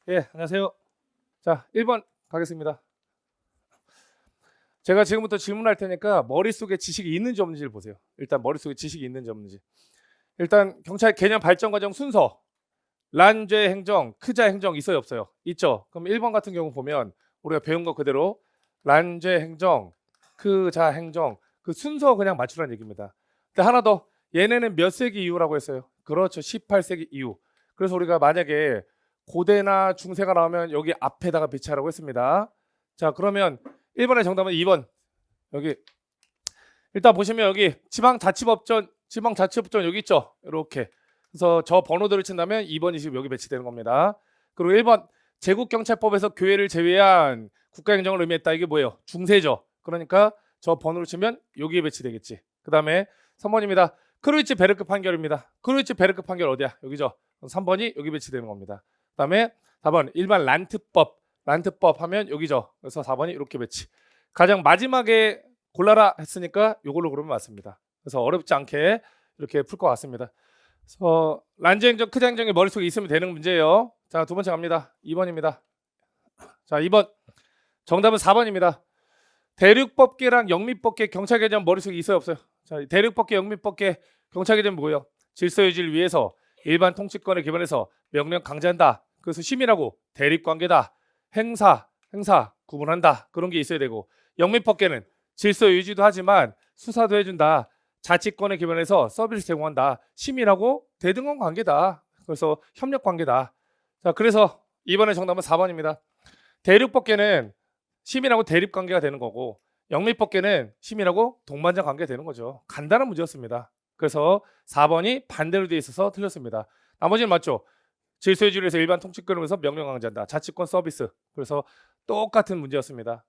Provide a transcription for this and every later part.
예, 안녕하세요. 자, 1번 가겠습니다. 제가 지금부터 질문할 테니까 머릿속에 지식이 있는지 없는지를 보세요. 일단 머릿속에 지식이 있는지 없는지. 일단 경찰 개념 발전 과정 순서. 란죄 행정, 크자 행정 있어요, 없어요? 있죠. 그럼 1번 같은 경우 보면 우리가 배운 거 그대로 란죄 행정, 크자 행정 그 순서 그냥 맞추라는 얘기입니다. 근데 하나 더 얘네는 몇 세기 이후라고 했어요? 그렇죠. 18세기 이후. 그래서 우리가 만약에 고대나 중세가 나오면 여기 앞에다가 배치하라고 했습니다. 자, 그러면 1번의 정답은 2번. 여기 일단 보시면 여기 지방자치법전 여기 있죠. 이렇게. 그래서 저 번호들을 친다면 2번이 지금 여기 배치되는 겁니다. 그리고 1번 제국경찰법에서 교회를 제외한 국가행정을 의미했다. 이게 뭐예요? 중세죠. 그러니까 저 번호를 치면 여기에 배치되겠지. 그 다음에 3번입니다. 크루이츠 베르크 판결입니다. 크루이츠 베르크 판결 어디야? 여기죠. 3번이 여기 배치되는 겁니다. 그 다음에 4번 일반 란트법 하면 여기죠. 그래서 4번이 이렇게 배치. 가장 마지막에 골라라 했으니까 이걸로 그러면 맞습니다. 그래서 어렵지 않게 이렇게 풀 것 같습니다. 그래서 란지 행정, 크자 행정이 머릿속에 있으면 되는 문제예요. 자, 두 번째 갑니다. 2번입니다. 자, 2번 정답은 4번입니다. 대륙법계랑 영미법계 경찰 개정 머릿속에 있어요, 없어요? 자, 대륙법계, 영미법계 경찰 개정 뭐예요? 질서 유지를 위해서 일반 통치권에 기반해서 명령 강제한다. 그래서 시민하고 대립관계다. 행사 구분한다. 그런 게 있어야 되고, 영미법계는 질서 유지도 하지만 수사도 해준다. 자치권에 기반해서 서비스 제공한다. 시민하고 대등한 관계다. 그래서 협력 관계다. 자, 그래서 이번에 정답은 4번입니다. 대륙법계는 시민하고 대립 관계가 되는 거고, 영미법계는 시민하고 동반자 관계가 되는 거죠. 간단한 문제였습니다. 그래서 4번이 반대로 되어 있어서 틀렸습니다. 나머지는 맞죠? 질서 유지를 위해서 일반 통치권을 명령 강제한다. 자치권 서비스. 그래서 똑같은 문제였습니다.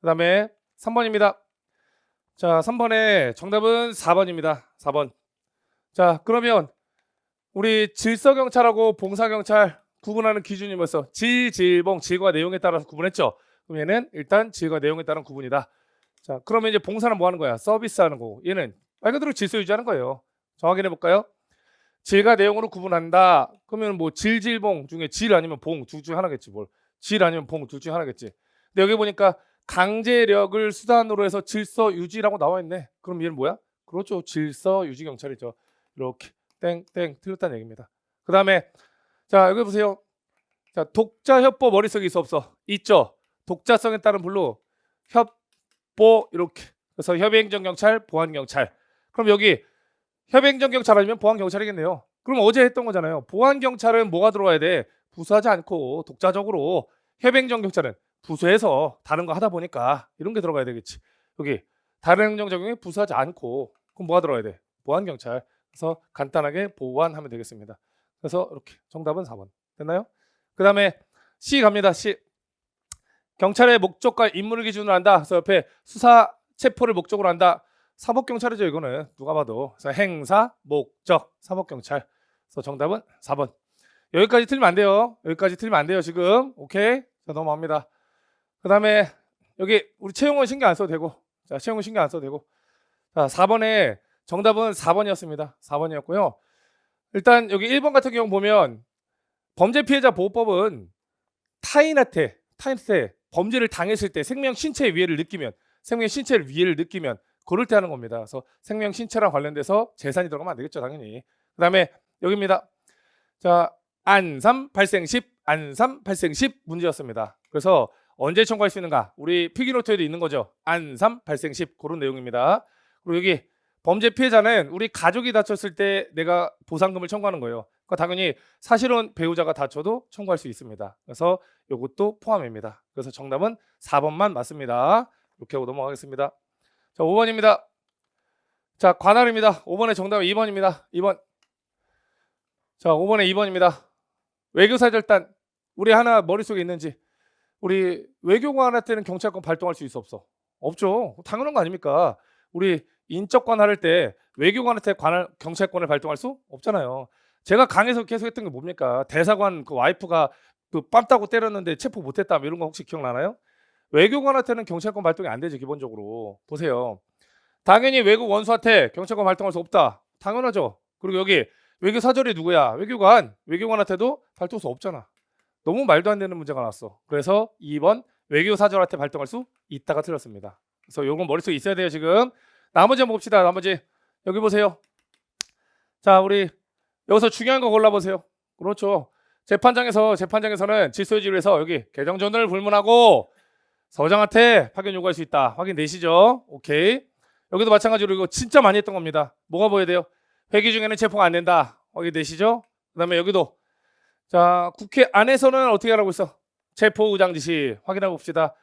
그 다음에 3번입니다. 자, 3번의 정답은 4번입니다. 4번. 자, 그러면 우리 질서경찰하고 봉사경찰 구분하는 기준이 뭐였어? 질과 내용에 따라서 구분했죠. 그럼 얘는 일단 질과 내용에 따른 구분이다. 자, 그러면 이제 봉사는 뭐 하는 거야? 서비스하는 거고, 얘는 말 그대로 질서 유지하는 거예요. 자, 확인해 볼까요? 질과 내용으로 구분한다. 그러면 뭐 질봉 중에 질 아니면 봉 둘 중 하나겠지. 뭘? 질 아니면 봉 둘 중 하나겠지. 근데 여기 보니까 강제력을 수단으로 해서 질서 유지라고 나와 있네. 그럼 얘는 뭐야? 그렇죠. 질서 유지 경찰이죠. 이렇게 땡땡 틀렸다는 얘기입니다. 그 다음에 자, 여기 보세요. 자, 독자협보 머릿속에 있어 없어? 있죠. 독자성에 따른 불로 협보 이렇게. 그래서 협의행정경찰, 보안경찰. 그럼 여기 협의행정경찰 아니면 보안경찰이겠네요. 그럼 어제 했던 거잖아요. 보안경찰은 뭐가 들어와야 돼? 부수하지 않고 독자적으로. 협의행정경찰은 부수해서 다른 거 하다 보니까 이런 게 들어가야 되겠지. 여기 다른 행정 적용에 부수하지 않고. 그럼 뭐가 들어가야 돼? 보안경찰. 그래서 간단하게 보완하면 되겠습니다. 그래서 이렇게 정답은 4번. 됐나요? 그 다음에 C 갑니다. C. 경찰의 목적과 임무를 기준으로 한다. 그래서 옆에 수사 체포를 목적으로 한다. 사법경찰이죠. 이거는 누가 봐도. 그래서 행사 목적 사법경찰. 그래서 정답은 4번. 여기까지 틀리면 안 돼요. 여기까지 틀리면 안 돼요. 지금. 오케이. 자, 넘어갑니다. 그 다음에 여기 우리 채용은 신경 안 써도 되고. 자, 채용은 신경 안 써도 되고. 자, 4번에 정답은 4번이었습니다. 4번이었고요. 일단 여기 1번 같은 경우 보면 범죄 피해자 보호법은 타인한테 범죄를 당했을 때 생명 신체의 위해를 느끼면 그럴 때 하는 겁니다. 그래서 생명 신체랑 관련돼서 재산이 들어가면 안 되겠죠, 당연히. 그다음에 여기입니다. 자, 안산 발생 10 문제였습니다. 그래서 언제 청구할 수 있는가? 우리 필기노트에도 있는 거죠. 안산 발생 10 그런 내용입니다. 그리고 여기 범죄 피해자는 우리 가족이 다쳤을 때 내가 보상금을 청구하는 거예요. 그러니까 당연히 사실은 배우자가 다쳐도 청구할 수 있습니다. 그래서 이것도 포함입니다. 그래서 정답은 4번만 맞습니다. 이렇게 하고 넘어가겠습니다. 자, 5번입니다. 자, 관할입니다. 5번의 정답은 2번입니다. 2번. 자, 5번의 2번입니다. 외교사절단. 우리 하나 머릿속에 있는지. 우리 외교관한테는 경찰권 발동할 수 있어 없어? 없죠. 당연한 거 아닙니까? 우리 인적관 할 때 외교관한테 경찰권을 발동할 수 없잖아요. 제가 강에서 계속 했던 게 뭡니까? 대사관 그 와이프가 그 뺨 따고 때렸는데 체포 못했다 이런 거 혹시 기억나나요? 외교관한테는 경찰권 발동이 안 되죠. 기본적으로 보세요. 당연히 외국 원수한테 경찰권 발동할 수 없다. 당연하죠. 그리고 여기 외교사절이 누구야? 외교관한테도 발동할 수 없잖아. 너무 말도 안 되는 문제가 나왔어. 그래서 2번 외교사절한테 발동할 수 있다가 틀렸습니다. 그래서 요건 머릿속에 있어야 돼요. 지금 나머지 한번 봅시다. 나머지 여기 보세요. 자, 우리 여기서 중요한 거 골라보세요. 그렇죠. 재판장에서는 질서유지를 여기 개정전을 불문하고 서장한테 파견 요구할 수 있다. 확인되시죠? 오케이. 여기도 마찬가지로 이거 진짜 많이 했던 겁니다. 뭐가 보여야 돼요? 회기 중에는 체포가 안 된다. 확인되시죠? 그 다음에 여기도 자, 국회 안에서는 어떻게 하라고 했어? 체포의장 지시 확인하고 봅시다.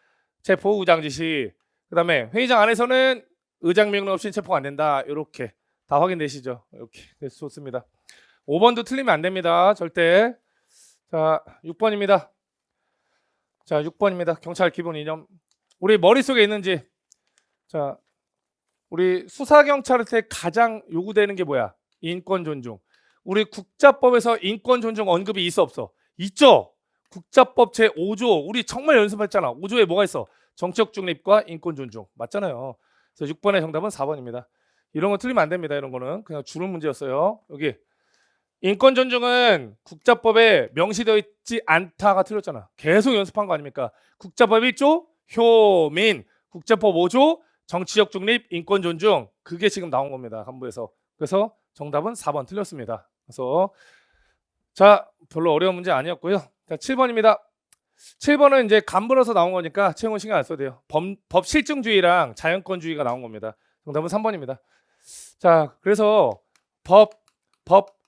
체포의장 지시. 그 다음에 회의장 안에서는 의장 명령 없이 체포가 안 된다. 이렇게 다 확인되시죠? 이렇게 좋습니다. 5번도 틀리면 안 됩니다. 절대. 자, 6번입니다. 자, 6번입니다. 경찰 기본 이념. 우리 머릿속에 있는지. 자, 우리 수사경찰한테 가장 요구되는 게 뭐야? 인권 존중. 우리 국자법에서 인권 존중 언급이 있어 없어? 있죠. 국자법 제5조 우리 정말 연습했잖아. 5조에 뭐가 있어? 정치적 중립과 인권 존중. 맞잖아요. 그래서 6번의 정답은 4번입니다. 이런 거 틀리면 안 됩니다. 이런 거는 그냥 주는 문제였어요. 여기 인권 존중은 국자법에 명시되어 있지 않다가 틀렸잖아. 계속 연습한 거 아닙니까? 국자법 1조 효민, 국자법 5조 정치적 중립, 인권 존중. 그게 지금 나온 겁니다. 간부에서. 그래서 정답은 4번 틀렸습니다. 그래서 자, 별로 어려운 문제 아니었고요. 자, 7번입니다. 7번은 이제 간부로서 나온 거니까 채용은 신경 안 써도 돼요. 법 실증주의랑 자연권주의가 나온 겁니다. 정답은 3번입니다. 자, 그래서 법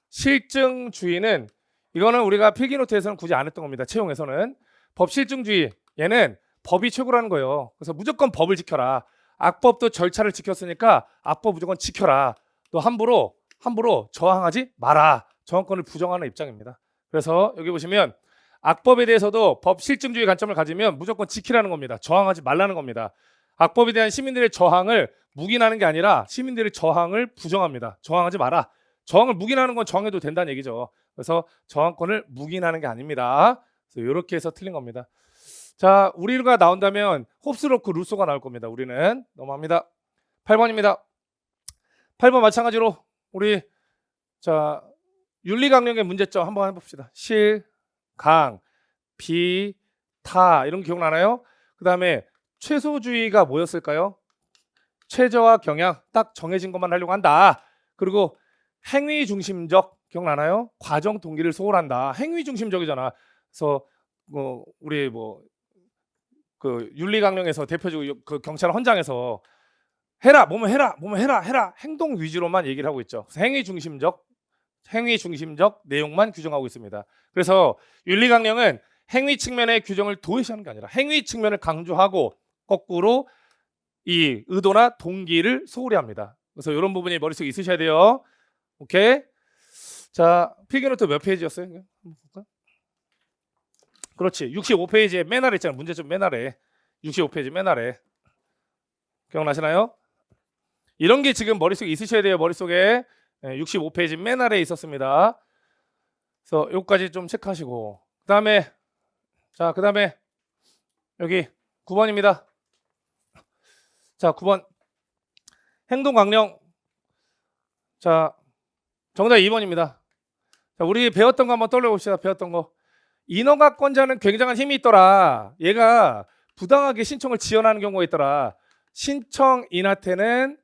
실증주의는 이거는 우리가 필기노트에서는 굳이 안 했던 겁니다. 채용에서는 법 실증주의 얘는 법이 최고라는 거예요. 그래서 무조건 법을 지켜라. 악법도 절차를 지켰으니까 악법 무조건 지켜라. 또 함부로 저항하지 마라. 저항권을 부정하는 입장입니다. 그래서 여기 보시면 악법에 대해서도 법 실증주의 관점을 가지면 무조건 지키라는 겁니다. 저항하지 말라는 겁니다. 악법에 대한 시민들의 저항을 묵인하는 게 아니라 시민들의 저항을 부정합니다. 저항하지 마라. 저항을 묵인하는 건 정해도 된다는 얘기죠. 그래서 저항권을 묵인하는 게 아닙니다. 그래서 이렇게 해서 틀린 겁니다. 자, 우리가 나온다면 홉스로크 루소가 나올 겁니다. 우리는 넘어갑니다. 8번입니다. 8번 마찬가지로 우리 자 윤리강령의 문제점 한번 해봅시다. 실, 강, 비, 타 이런 거 기억나나요? 그 다음에 최소주의가 뭐였을까요? 최저와 경향 딱 정해진 것만 하려고 한다. 그리고 행위 중심적 기억나나요? 과정 동기를 소홀한다. 행위 중심적이잖아. 그래서 우리 그 윤리강령에서 대표적으로 그 경찰 헌장에서 해라 뭐뭐 해라 행동 위주로만 얘기를 하고 있죠. 행위 중심적 내용만 규정하고 있습니다. 그래서 윤리강령은 행위 측면의 규정을 도외시하는 게 아니라 행위 측면을 강조하고 거꾸로 이 의도나 동기를 소홀히 합니다. 그래서 이런 부분이 머릿속에 있으셔야 돼요. 오케이. 자, 필기노트 몇 페이지였어요? 한번 볼까? 그렇지. 65페이지에 맨 아래 있잖아. 문제점 맨 아래. 65페이지 맨 아래. 기억나시나요? 이런 게 지금 머릿속에 있으셔야 돼요. 머릿속에 65페이지 맨 아래에 있었습니다. 그래서 여기까지 좀 체크하시고 그다음에 여기 9번입니다. 자, 9번 행동강령. 자, 정답 2번입니다. 자, 우리 배웠던 거 한번 떠올려 봅시다. 배웠던 거. 인허가권자는 굉장한 힘이 있더라. 얘가 부당하게 신청을 지연하는 경우가 있더라. 신청인한테는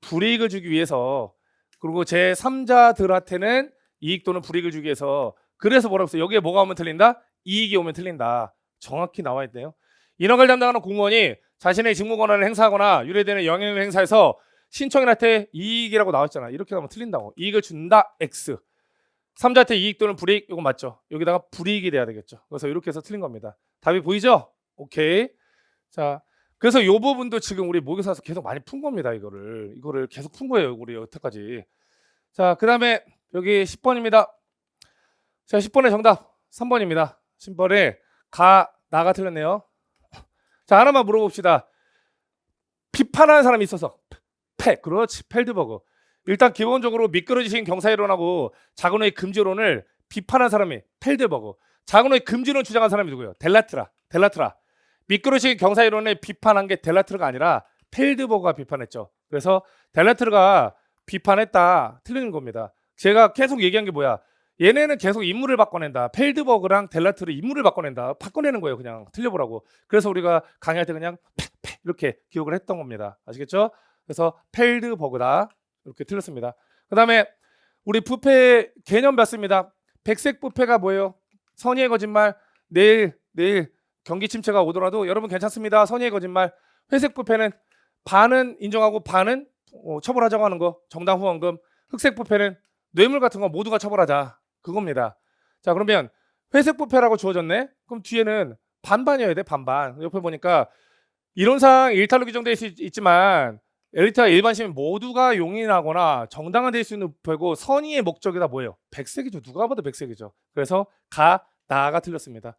불이익을 주기 위해서 그리고 제3자들한테는 이익 또는 불이익을 주기 위해서 그래서 뭐라고 했어요? 여기에 뭐가 오면 틀린다? 이익이 오면 틀린다. 정확히 나와 있네요. 인허가를 담당하는 공무원이 자신의 직무 권한을 행사하거나 유래되는 영향을 행사해서 신청인한테 이익이라고 나왔잖아. 이렇게 하면 틀린다고. 이익을 준다 X. 3자한테 이익 또는 불이익 이거 맞죠? 여기다가 불이익이 돼야 되겠죠. 그래서 이렇게 해서 틀린 겁니다. 답이 보이죠? 오케이. 자, 그래서 이 부분도 지금 우리 모의고사에서 계속 많이 푼 겁니다. 이거를 계속 푼 거예요. 우리 여태까지. 자, 그 다음에 여기 10번입니다. 자, 10번의 정답 3번입니다. 10번에 나가 틀렸네요. 자, 하나만 물어봅시다. 비판하는 사람이 있어서 그렇지. 펠드버그. 일단 기본적으로 미끄러지신 경사이론하고 자근호의 금지론을 비판한 사람이 펠드버그. 자근호의 금지론 주장한 사람이 누구예요? 델라트라. 미끄러지신 경사이론을 비판한 게 델라트르가 아니라 펠드버그가 비판했죠. 그래서 델라트르가 비판했다. 틀리는 겁니다. 제가 계속 얘기한 게 뭐야? 얘네는 계속 인물을 바꿔낸다. 펠드버그랑 델라트를 인물을 바꿔낸다. 바꿔내는 거예요. 그냥 틀려보라고. 그래서 우리가 강의할 때 그냥 이렇게 기억을 했던 겁니다. 아시겠죠? 그래서 펠드버그다. 이렇게 틀렸습니다. 그 다음에 우리 부패 개념 봤습니다. 백색 부패가 뭐예요? 선의의 거짓말. 내일 경기 침체가 오더라도 여러분 괜찮습니다. 선의의 거짓말. 회색 부패는 반은 인정하고 반은 처벌하자고 하는 거. 정당 후원금. 흑색 부패는 뇌물 같은 거 모두가 처벌하자. 그겁니다. 자, 그러면 회색 부패라고 주어졌네. 그럼 뒤에는 반반이어야 돼. 반반. 옆에 보니까 이론상 일탈로 규정되어 있지만 엘리트와 일반 시민 모두가 용인하거나 정당화될 수 있는 부패고 선의의 목적이다. 뭐예요? 백색이죠. 누가 봐도 백색이죠. 그래서 나가 틀렸습니다.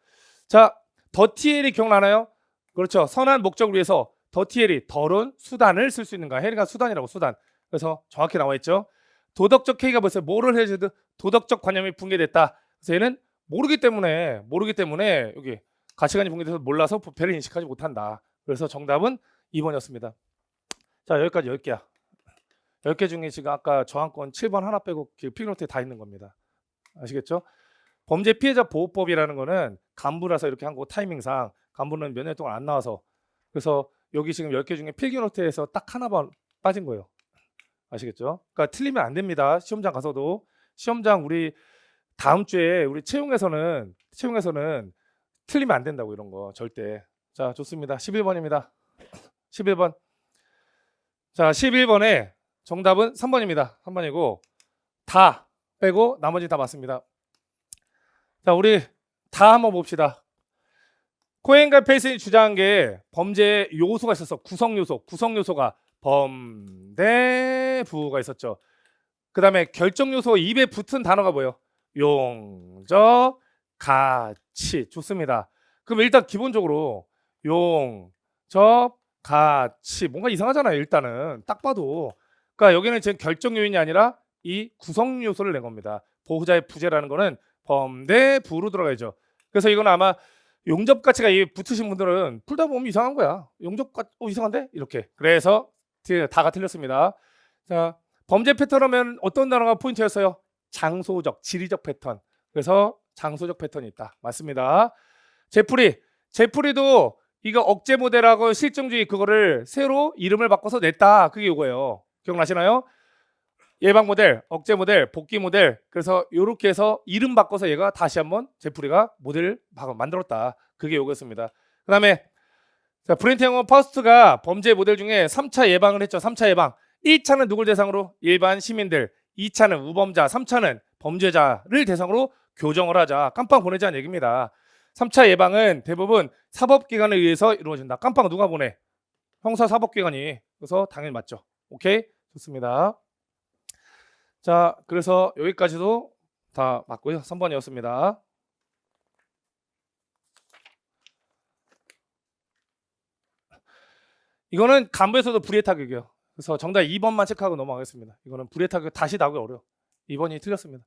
자, 더티엘이 기억나나요? 그렇죠. 선한 목적을 위해서 더티엘이 더러운 수단을 쓸 수 있는가? 헬가 수단이라고 수단. 그래서 정확히 나와 있죠. 도덕적 해이가 벌써 뭐를 해줘도 도덕적 관념이 붕괴됐다. 그래서 얘는 모르기 때문에 여기 가치관이 붕괴돼서 몰라서 부패를 인식하지 못한다. 그래서 정답은 2번이었습니다. 자, 여기까지 10개야. 10개 중에 지금 아까 저항권 7번 하나 빼고 필기노트에 다 있는 겁니다. 아시겠죠? 범죄 피해자 보호법이라는 거는 간부라서 이렇게 한 거 타이밍상 간부는 몇 년 동안 안 나와서 그래서 여기 지금 10개 중에 필기노트에서 딱 하나만 빠진 거예요. 아시겠죠? 그러니까 틀리면 안 됩니다. 시험장 가서도 시험장 우리 다음 주에 우리 채용에서는 틀리면 안 된다고 이런 거 절대. 자, 좋습니다. 11번입니다. 11번. 자, 11번에 정답은 3번입니다. 3번이고 다 빼고 나머지 다 맞습니다. 자, 우리 다 한번 봅시다. 코엔과 펠슨이 주장한 게 범죄의 요소가 있었어. 구성 요소가 범대부가 있었죠. 그 다음에 결정 요소 입에 붙은 단어가 뭐예요? 용적, 가치. 좋습니다. 그럼 일단 기본적으로 용적, 가치. 뭔가 이상하잖아요. 일단은 딱 봐도. 그러니까 여기는 지금 결정 요인이 아니라 이 구성 요소를 낸 겁니다. 보호자의 부재라는 거는 범대부로 들어가야죠. 그래서 이건 아마 용접 가치가 이 붙으신 분들은 풀다 보면 이상한 거야. 용접 가치 이상한데? 이렇게. 그래서 다가 틀렸습니다. 자, 범죄 패턴하면 어떤 단어가 포인트였어요? 장소적, 지리적 패턴. 그래서 장소적 패턴이 있다. 맞습니다. 제풀이도 이거 억제 모델하고 실증주의 그거를 새로 이름을 바꿔서 냈다. 그게 이거예요. 기억나시나요? 예방 모델, 억제 모델, 복귀 모델. 그래서 이렇게 해서 이름 바꿔서 얘가 다시 한번 제풀이가 모델을 만들었다. 그게 이거였습니다. 그 다음에 브렌트 영어 퍼스트가 범죄 모델 중에 3차 예방을 했죠. 3차 예방. 1차는 누굴 대상으로? 일반 시민들. 2차는 우범자. 3차는 범죄자를 대상으로 교정을 하자. 깜빵 보내자는 얘기입니다. 3차 예방은 대부분 사법기관에 의해서 이루어진다. 깜빵 누가 보내? 형사사법기관이. 그래서 당연히 맞죠. 오케이? 좋습니다. 자, 그래서 여기까지도 다 맞고요. 3번이었습니다. 이거는 간부에서도 불이해 타격이에요. 그래서 정답 2번만 체크하고 넘어가겠습니다. 이거는 불이해 타격 다시 나오기 어려워. 2번이 틀렸습니다.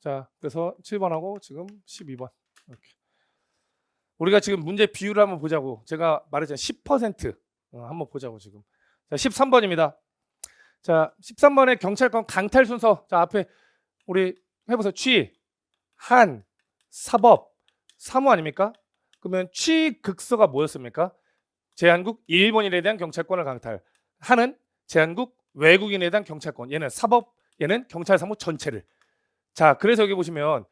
자, 그래서 7번하고 지금 12번. 이렇게. 우리가 지금 문제 비율을 한번 보자고. 제가 말했잖아요. 10% 한번 보자고 지금. 자, 13번입니다. 자, 13번에 경찰권 강탈 순서. 자, 앞에 우리 해보세요. 취, 한, 사법, 사무 아닙니까? 그러면 취극서가 뭐였습니까? 제한국 일본인에 대한 경찰권을 강탈. 한은 제한국 외국인에 대한 경찰권. 얘는 사법, 얘는 경찰 사무 전체를. 자, 그래서 여기 보시면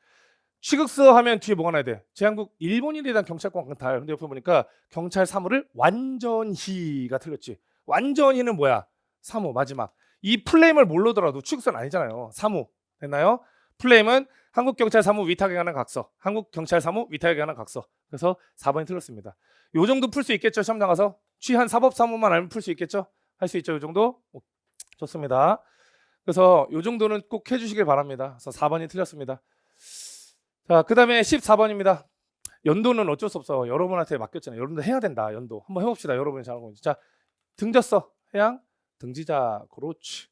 취극서 하면 뒤에 뭐가 나야 돼? 제한국 일본인에 대한 경찰권 강탈. 근데 옆에 보니까 경찰 사무를 완전히가 틀렸지. 완전히는 뭐야? 사무 마지막. 이 플레임을 모르더라도 취급서는 아니잖아요. 사무 됐나요? 플레임은 한국경찰사무 위탁에 관한 각서. 한국경찰사무 위탁에 관한 각서. 그래서 4번이 틀렸습니다. 요 정도 풀 수 있겠죠? 시험 나가서 취한 사법사무만 알면 풀 수 있겠죠? 할 수 있죠? 요 정도? 좋습니다. 그래서 요 정도는 꼭 해주시길 바랍니다. 그래서 4번이 틀렸습니다. 자, 그 다음에 14번입니다. 연도는 어쩔 수 없어. 여러분한테 맡겼잖아요. 여러분들 해야 된다. 연도 한번 해봅시다. 여러분이 잘하는 건지. 자, 등졌어. 해양 등지자. 그렇지.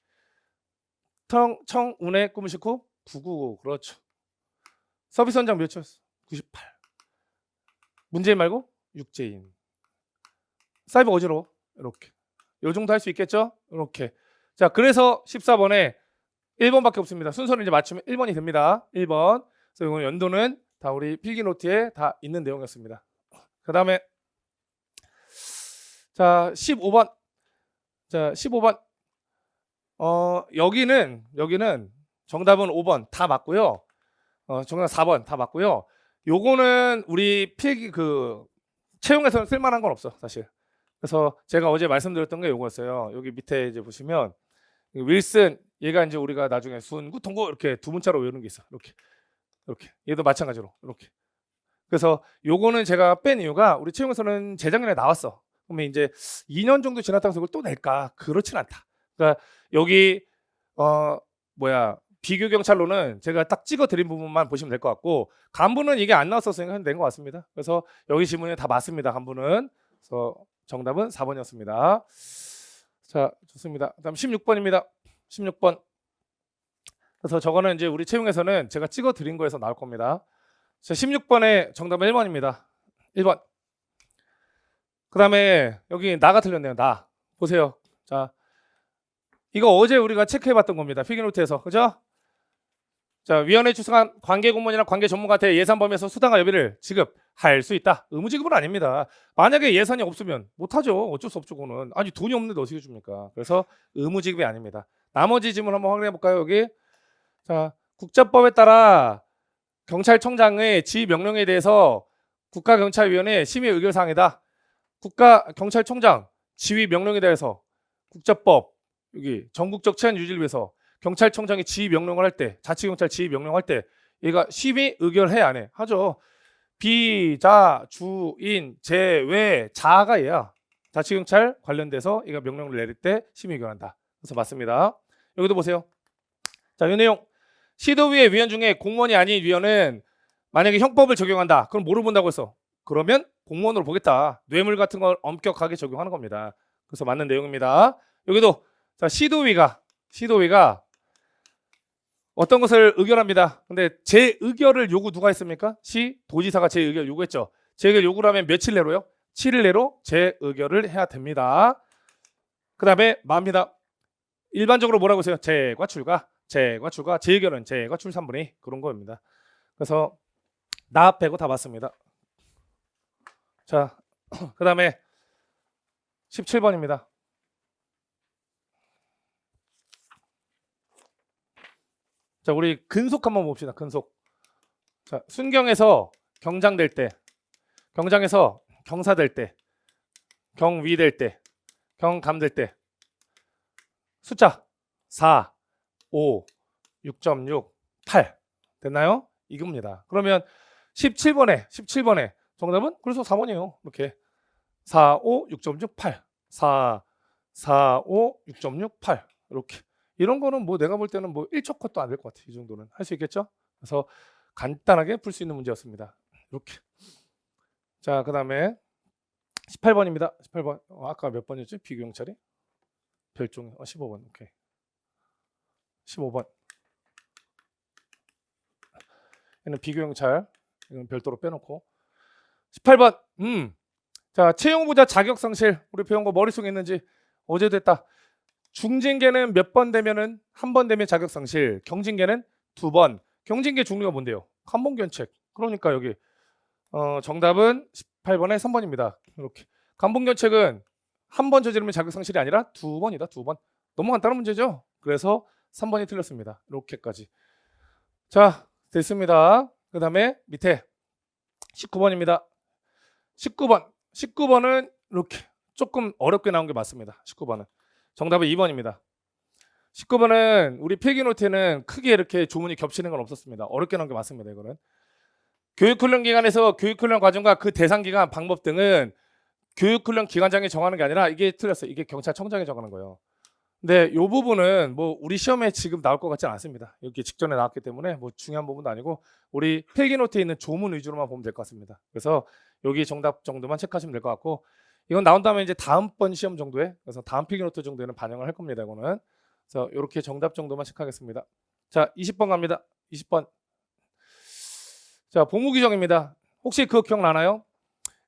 청운에 꿈을 싣고 999. 그렇죠. 서비스 현장 몇 초였어? 98. 문재인 말고 육재인. 사이버 어지러워. 이렇게. 요 정도 할 수 있겠죠? 이렇게. 자, 그래서 14번에 1번밖에 없습니다. 순서를 이제 맞추면 1번이 됩니다. 1번. 그래서 이건 연도는 다 우리 필기 노트에 다 있는 내용이었습니다. 그 다음에 자 15번. 자 15번. 여기는 정답은 5번 다 맞고요. 정답 4번 다 맞고요. 요거는 우리 필기 채용에서는 쓸만한 건 없어 사실. 그래서 제가 어제 말씀드렸던 게 요거였어요. 여기 밑에 이제 보시면 윌슨 얘가 이제 우리가 나중에 순구 통고 이렇게 두 문자로 외우는 게 있어. 이렇게 얘도 마찬가지로 이렇게. 그래서 요거는 제가 뺀 이유가 우리 채용에서는 재작년에 나왔어. 그러면 이제 2년 정도 지났다고 해서 이걸 또 낼까? 그렇진 않다. 그러니까 여기 비교 경찰로는 제가 딱 찍어 드린 부분만 보시면 될 것 같고 간부는 이게 안 나왔었으니까 낸 것 같습니다. 그래서 여기 지문이 다 맞습니다. 간부는. 그래서 정답은 4번이었습니다. 자, 좋습니다. 그다음 16번입니다. 16번. 그래서 저거는 이제 우리 채용에서는 제가 찍어 드린 거에서 나올 겁니다. 자, 16번의 정답은 1번입니다. 1번. 그다음에 여기 나가 틀렸네요. 나. 보세요. 자, 이거 어제 우리가 체크해 봤던 겁니다. 필기노트에서. 그죠? 자, 위원회 추승한 관계 공무원이나 관계 전문가한테 예산 범위에서 수당과 여비를 지급할 수 있다. 의무 지급은 아닙니다. 만약에 예산이 없으면 못하죠. 어쩔 수 없죠. 그거는. 아니 돈이 없는데 어떻게 줍니까? 그래서 의무 지급이 아닙니다. 나머지 지문 한번 확인해 볼까요? 여기. 자, 국자법에 따라 경찰청장의 지휘 명령에 대해서 국가경찰위원회 심의 의결 사항이다. 국가경찰청장 지휘 명령에 대해서 국자법 여기 전국적 치안 유지를 위해서 경찰청장이 지휘 명령을 할 때, 자치경찰 지휘 명령할 때 얘가 심의 의결해 안 해? 하죠. 비자, 주인, 제외, 자가 얘야. 자치경찰 관련돼서 얘가 명령을 내릴 때 심의 의결한다. 그래서 맞습니다. 여기도 보세요. 자, 이 내용. 시도위의 위원 중에 공무원이 아닌 위원은 만약에 형법을 적용한다. 그럼 뭐로 본다고 했어? 그러면 공무원으로 보겠다. 뇌물 같은 걸 엄격하게 적용하는 겁니다. 그래서 맞는 내용입니다. 여기도 자, 시도위가 어떤 것을 의결합니다. 근데 제 의결을 요구 누가 했습니까? 도지사가 제 의결 요구했죠. 제 의결 요구를 하면 며칠 내로요? 7일 내로 제 의결을 해야 됩니다. 그 다음에 마입니다. 일반적으로 뭐라고 했어요? 재과 출가, 제 의결은 재과 출 3분의 2 그런 거입니다. 그래서 나 빼고 다 맞습니다. 자, 그 다음에 17번입니다. 자, 우리 근속 한번 봅시다. 근속. 자, 순경에서 경장 될 때, 경장에서 경사 될 때, 경위 될 때, 경감 될 때 숫자 4, 5, 6.6, 8 됐나요? 이겁니다. 그러면 17번에 정답은 그래서 4번이에요. 이렇게 4, 5, 6.6, 8 4, 5, 6.6, 8 이렇게 이런 거는 뭐 내가 볼 때는 뭐 1초 컷도 안 될 것 같아. 이 정도는 할 수 있겠죠? 그래서 간단하게 풀 수 있는 문제였습니다. 이렇게. 자, 그 다음에 18번입니다. 18번. 아까 몇 번이었지? 비교경찰이? 별종이. 15번. 오케이. 15번. 얘는 비교경찰. 이건 별도로 빼놓고. 18번. 자, 채용부자 자격상실. 우리 배운 거 머릿속에 있는지 어제도 했다. 중징계는 몇 번 되면은 한 번 되면 자격상실. 경징계는 2번. 경징계 종류가 뭔데요? 간봉견책. 그러니까 여기 정답은 18번에 3번입니다. 이렇게. 간봉견책은 한 번 저지르면 자격상실이 아니라 2번이다. 2번. 너무 간단한 문제죠? 그래서 3번이 틀렸습니다. 이렇게까지. 자, 됐습니다. 그 다음에 밑에 19번입니다. 19번은 이렇게 조금 어렵게 나온 게 맞습니다. 19번은. 정답은 2번입니다. 19번은 우리 필기노트에는 크게 이렇게 조문이 겹치는 건 없었습니다. 어렵게 나온 게 맞습니다. 이거는. 교육훈련 기관에서 교육훈련 과정과 그 대상 기간, 방법 등은 교육훈련 기관장이 정하는 게 아니라 이게 틀렸어요. 이게 경찰청장이 정하는 거예요. 근데 이 부분은 뭐 우리 시험에 지금 나올 것 같지는 않습니다. 여기 직전에 나왔기 때문에 뭐 중요한 부분도 아니고 우리 필기노트에 있는 조문 위주로만 보면 될 것 같습니다. 그래서 여기 정답 정도만 체크하시면 될 것 같고 이건 나온 다음에 이제 다음번 시험 정도에 그래서 다음 필기노트 정도에는 반영을 할 겁니다. 이거는. 그래서 이렇게 정답 정도만 체크하겠습니다. 자, 20번 갑니다. 20번. 자, 복무 규정입니다. 혹시 그거 기억나나요?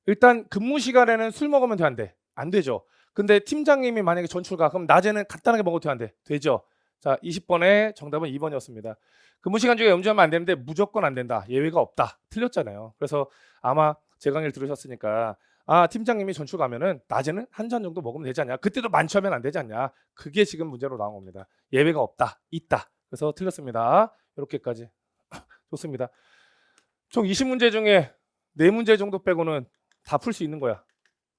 일단 근무 시간에는 술 먹으면 돼, 안 돼? 안 되죠. 근데 팀장님이 만약에 전출가 그럼 낮에는 간단하게 먹어도 돼, 안 돼? 되죠. 자, 20번의 정답은 2번이었습니다. 근무 시간 중에 음주하면 안 되는데 무조건 안 된다. 예외가 없다. 틀렸잖아요. 그래서 아마 제 강의를 들으셨으니까 팀장님이 전출 가면은 낮에는 한 잔 정도 먹으면 되지 않냐. 그때도 만취하면 안 되지 않냐. 그게 지금 문제로 나온 겁니다. 예외가 없다. 있다. 그래서 틀렸습니다. 이렇게까지. 좋습니다. 총 20문제 중에 4문제 정도 빼고는 다 풀 수 있는 거야.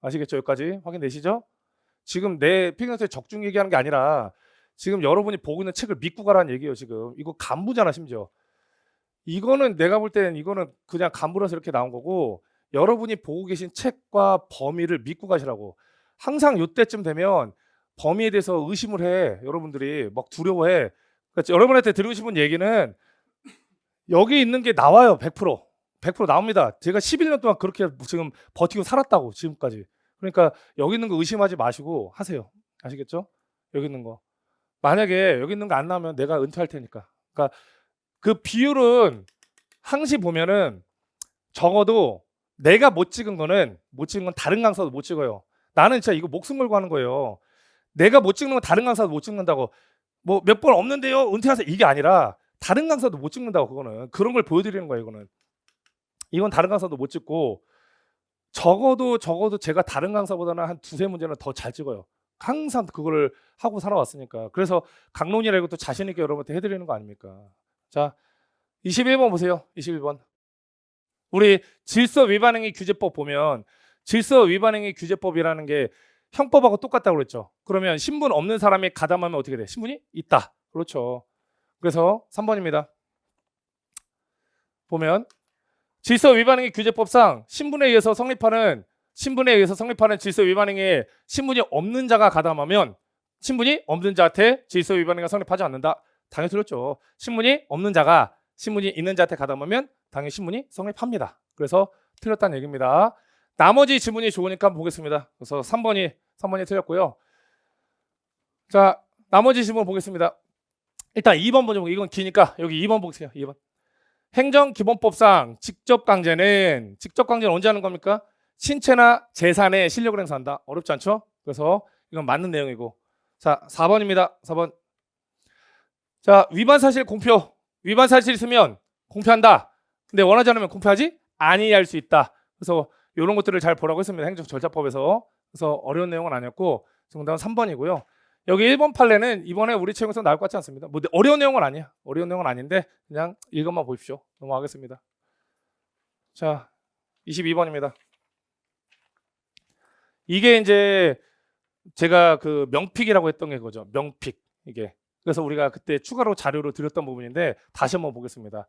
아시겠죠? 여기까지 확인되시죠? 지금 내 피규어에 적중 얘기하는 게 아니라 지금 여러분이 보고 있는 책을 믿고 가라는 얘기예요. 지금 이거 간부잖아. 심지어 이거는 내가 볼 때는 이거는 그냥 간부라서 이렇게 나온 거고, 여러분이 보고 계신 책과 범위를 믿고 가시라고. 항상 이때쯤 되면 범위에 대해서 의심을 해. 여러분들이 막 두려워해. 그러니까 여러분한테 드리고 싶은 얘기는 여기 있는 게 나와요. 100% 나옵니다. 제가 11년 동안 그렇게 지금 버티고 살았다고 지금까지. 그러니까 여기 있는 거 의심하지 마시고 하세요. 아시겠죠? 여기 있는 거. 만약에 여기 있는 거 안 나오면 내가 은퇴할 테니까. 그러니까 그 비율은 항시 보면은 적어도 내가 못 찍은 건 다른 강사도 못 찍어요. 나는 진짜 이거 목숨 걸고 하는 거예요. 내가 못 찍는 건 다른 강사도 못 찍는다고. 뭐 몇 번 없는데요. 은퇴하세요. 이게 아니라 다른 강사도 못 찍는다고. 그거는 그런 걸 보여드리는 거예요. 이건 다른 강사도 못 찍고, 적어도 제가 다른 강사보다는 한 2-3문제는 더 잘 찍어요. 항상 그거를 하고 살아왔으니까. 그래서 강론이라고 또 자신 있게 여러분한테 해드리는 거 아닙니까? 자, 21번 보세요. 21번. 우리 질서 위반 행위 규제법 보면 질서 위반 행위 규제법이라는 게 형법하고 똑같다고 그랬죠. 그러면 신분 없는 사람이 가담하면 어떻게 돼? 신분이 있다. 그렇죠. 그래서 3번입니다. 보면 질서 위반 행위 규제법상 신분에 의해서 성립하는 질서 위반 행위에 신분이 없는 자가 가담하면 신분이 없는 자한테 질서 위반 행위가 성립하지 않는다. 당연히 틀렸죠. 신분이 없는 자가 신분이 있는 자한테 가담하면 당연히 신분이 성립합니다. 그래서 틀렸다는 얘기입니다. 나머지 지문이 좋으니까 한번 보겠습니다. 그래서 3번이 틀렸고요. 자, 나머지 지문 보겠습니다. 일단 2번 먼저 보고, 이건 기니까 여기 2번 보세요. 2번. 행정기본법상 직접 강제는 언제 하는 겁니까? 신체나 재산의 실력을 행사한다. 어렵지 않죠? 그래서 이건 맞는 내용이고. 자, 4번입니다. 4번. 자, 위반 사실 공표. 위반 사실 있으면 공표한다. 근데 원하지 않으면 공표하지 아니할 수 있다. 그래서 이런 것들을 잘 보라고 했습니다. 행정절차법에서. 그래서 어려운 내용은 아니었고 정답은 3번이고요. 여기 1번 판례는 이번에 우리 채용에서 나올 것 같지 않습니다. 뭐 어려운 내용은 아니야. 어려운 내용은 아닌데 그냥 이것만 보십시오. 넘어가겠습니다. 자, 22번입니다. 이게 이제 제가 그 명픽이라고 했던 게 그거죠. 명픽. 이게. 그래서 우리가 그때 추가로 자료로 드렸던 부분인데 다시 한번 보겠습니다.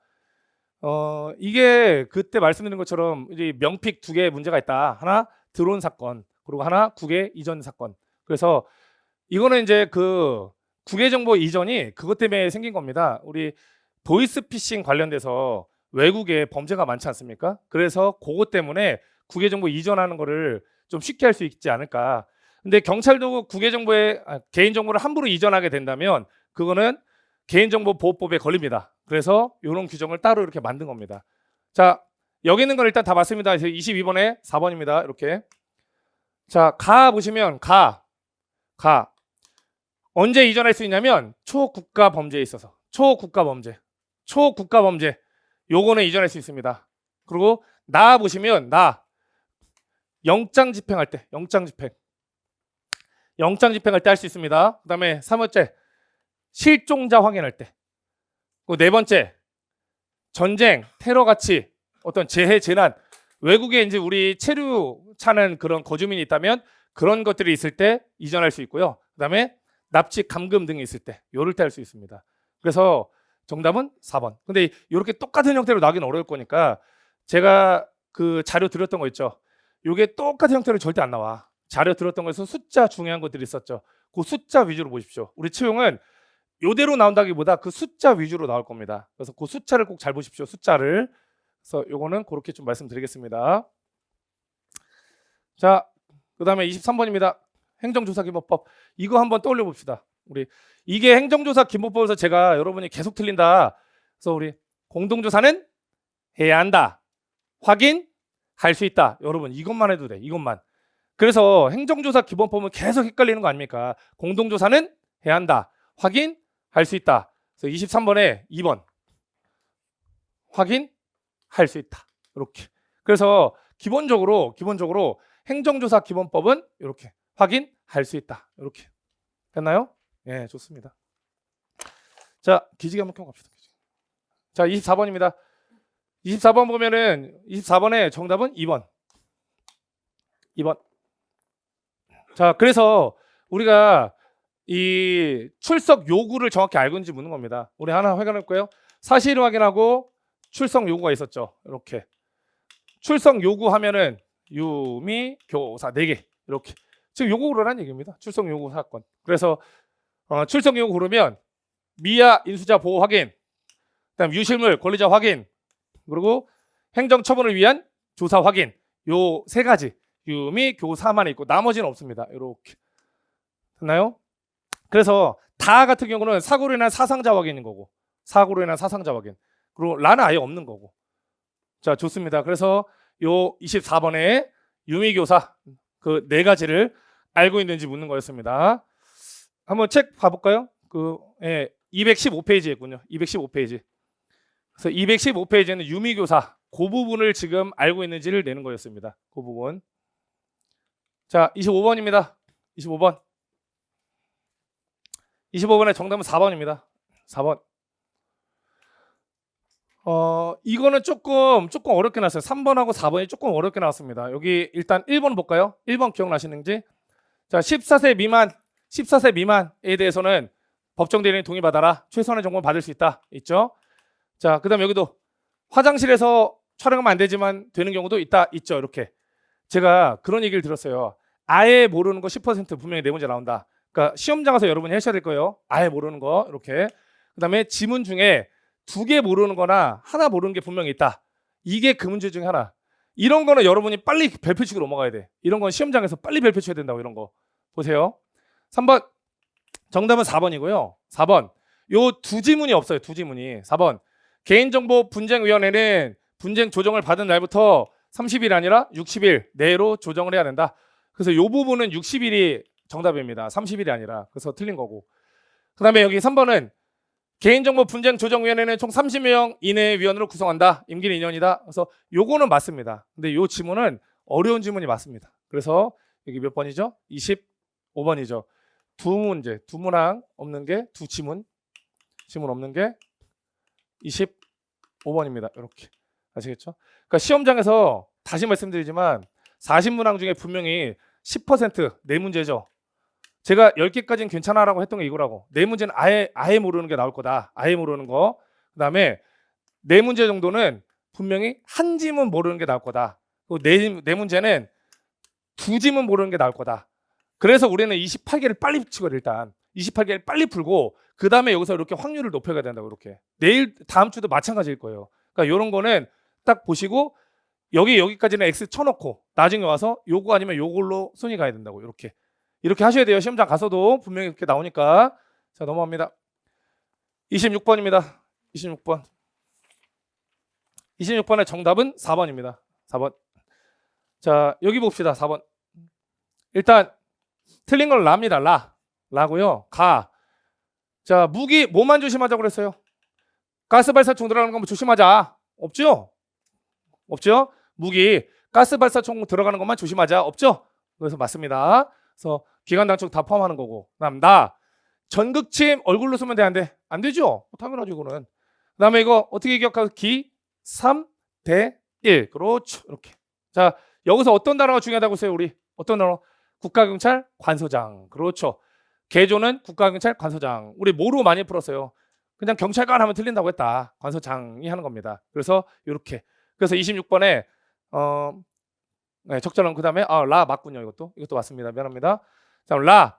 이게 그때 말씀드린 것처럼 이 명픽 2개의 문제가 있다. 하나 드론 사건, 그리고 하나 국외 이전 사건. 그래서 이거는 이제 그 국외 정보 이전이 그것 때문에 생긴 겁니다. 우리 보이스피싱 관련돼서 외국에 범죄가 많지 않습니까? 그래서 그것 때문에 국외 정보 이전하는 거를 좀 쉽게 할 수 있지 않을까. 근데 경찰도 국외 정보에 개인 정보를 함부로 이전하게 된다면 그거는 개인정보보호법에 걸립니다. 그래서 이런 규정을 따로 이렇게 만든 겁니다. 자, 여기 있는 건 일단 다 맞습니다. 22번에 4번입니다. 이렇게. 자, 가 보시면 가 언제 이전할 수 있냐면 초국가 범죄에 있어서 초국가 범죄 요거는 이전할 수 있습니다. 그리고 나 보시면 나 영장 집행할 때 할 수 있습니다. 그다음에 3번째 실종자 확인할 때. 그리고 4번째 전쟁, 테러 같이 어떤 재해, 재난, 외국에 이제 우리 체류 차는 그런 거주민이 있다면 그런 것들이 있을 때 이전할 수 있고요. 그다음에 납치, 감금 등이 있을 때 요럴 때 할 수 있습니다. 그래서 정답은 4번. 근데 이렇게 똑같은 형태로 나기는 어려울 거니까 제가 그 자료 드렸던 거 있죠. 요게 똑같은 형태로 절대 안 나와. 자료 드렸던 거에서 숫자 중요한 것들이 있었죠. 그 숫자 위주로 보십시오. 우리 채용은 요대로 나온다기보다 그 숫자 위주로 나올 겁니다. 그래서 그 숫자를 꼭 잘 보십시오. 숫자를. 그래서 요거는 그렇게 좀 말씀드리겠습니다. 자, 그다음에 23번입니다. 행정조사기본법. 이거 한번 떠올려 봅시다. 우리 이게 행정조사기본법에서 제가 여러분이 계속 틀린다. 그래서 우리 공동조사는 해야 한다. 확인할 수 있다. 여러분 이것만 해도 돼. 이것만. 그래서 행정조사기본법은 계속 헷갈리는 거 아닙니까? 공동조사는 해야 한다. 확인 할 수 있다. 그래서 23번에 2번 확인할 수 있다. 이렇게. 그래서 기본적으로 행정조사 기본법은 이렇게 확인할 수 있다. 이렇게. 됐나요? 예, 좋습니다. 자, 기지개 한번 켜고 갑시다. 자, 24번입니다. 24번 보면은 24번의 정답은 2번. 2번. 자, 그래서 우리가 이 출석 요구를 정확히 알고 있는지 묻는 겁니다. 우리 하나 확인할 거예요. 사실 확인하고 출석 요구가 있었죠. 이렇게. 출석 요구하면은 유미 교사 4개. 이렇게. 지금 요구 고르라는 얘기입니다. 출석 요구 사건. 그래서 출석 요구 고르면 미야 인수자 보호 확인, 그다음 유실물 권리자 확인, 그리고 행정 처분을 위한 조사 확인. 요 3가지. 유미 교사만 있고 나머지는 없습니다. 이렇게. 됐나요? 그래서 다 같은 경우는 사고로 인한 사상자 확인인 거고, 사고로 인한 사상자 확인. 그리고 라는 아예 없는 거고. 자, 좋습니다. 그래서 요 24번에 유미 교사 그 4가지를 알고 있는지 묻는 거였습니다. 한번 책 봐볼까요? 215페이지였군요. 215페이지. 그래서 215페이지는 유미교사 그 부분을 지금 알고 있는지를 내는 거였습니다. 그 부분. 자, 25번입니다. 25번. 25번의 정답은 4번입니다. 4번. 이거는 조금 어렵게 나왔어요. 3번하고 4번이 조금 어렵게 나왔습니다. 여기 일단 1번 볼까요? 1번 기억나시는지? 자, 14세 미만에 대해서는 법정 대리인 동의받아라. 최소한의 정보를 받을 수 있다. 있죠? 자, 그다음 여기도 화장실에서 촬영하면 안 되지만 되는 경우도 있다. 있죠? 이렇게. 제가 그런 얘기를 들었어요. 아예 모르는 거 10% 분명히 네 문제 나온다. 그러니까 시험장 가서 여러분이 하셔야 될 거예요. 아예 모르는 거 이렇게. 그다음에 지문 중에 2개 모르는 거나 하나 모르는 게 분명히 있다. 이게 그 문제 중에 하나. 이런 거는 여러분이 빨리 별표 치고 넘어가야 돼. 이런 건 시험장에서 빨리 별표 쳐야 된다고. 이런 거 보세요. 3번 정답은 4번이고요. 4번 요 2지문이 없어요. 2지문이. 4번 개인정보 분쟁위원회는 분쟁 조정을 받은 날부터 30일 아니라 60일 내로 조정을 해야 된다. 그래서 요 부분은 60일이 정답입니다. 30일이 아니라. 그래서 틀린 거고. 그 다음에 여기 3번은 개인정보 분쟁 조정위원회는 총 30명 이내의 위원으로 구성한다. 임기는 2년이다. 그래서 요거는 맞습니다. 근데 요 지문은 어려운 지문이 맞습니다. 그래서 여기 몇 번이죠? 25번이죠. 2문제, 2문항 없는 게 2지문, 지문 없는 게 25번입니다. 이렇게. 아시겠죠? 그러니까 시험장에서 다시 말씀드리지만 40문항 중에 분명히 10% 4문제죠. 제가 10개까지는 괜찮아라고 했던 게 이거라고. 4문제는 아예 모르는 게 나올 거다. 아예 모르는 거. 그다음에 4문제 정도는 분명히 한 지문 모르는 게 나올 거다. 그리고 4문제는 2지문 모르는 게 나올 거다. 그래서 우리는 28개를 빨리 치고 일단 28개를 빨리 풀고 그다음에 여기서 이렇게 확률을 높여가야 된다고. 이렇게. 내일 다음 주도 마찬가지일 거예요. 그러니까 이런 거는 딱 보시고 여기까지는 X 쳐놓고 나중에 와서 요거 아니면 요걸로 손이 가야 된다고. 이렇게 하셔야 돼요. 시험장 가서도 분명히 이렇게 나오니까. 자, 넘어갑니다. 26번입니다. 26번. 26번의 정답은 4번입니다. 4번. 자, 여기 봅시다. 4번. 일단 틀린 건 라입니다. 라고요. 가. 자, 무기 뭐만 조심하자고 그랬어요? 가스 발사총 들어가는 거 조심하자. 없죠? 없죠? 무기 가스 발사총 들어가는 것만 조심하자. 없죠? 그래서 맞습니다. 그래서 기관 단축 다 포함하는 거고. 그다음 나 전극침 얼굴로 쓰면 돼, 안 돼? 안 되죠? 당연하죠, 이거는. 그다음에 이거 어떻게 기억하고 기 3 대 1. 그렇죠. 이렇게. 자, 여기서 어떤 단어가 중요하다고 했어요, 우리? 어떤 단어? 국가경찰 관서장. 그렇죠. 개조는 국가경찰 관서장. 우리 뭐로 많이 풀었어요? 그냥 경찰관 하면 틀린다고 했다. 관서장이 하는 겁니다. 그래서 이렇게. 그래서 26번에 네, 적절한. 그다음에 라 맞군요. 이것도 맞습니다. 미안합니다. 자, 라.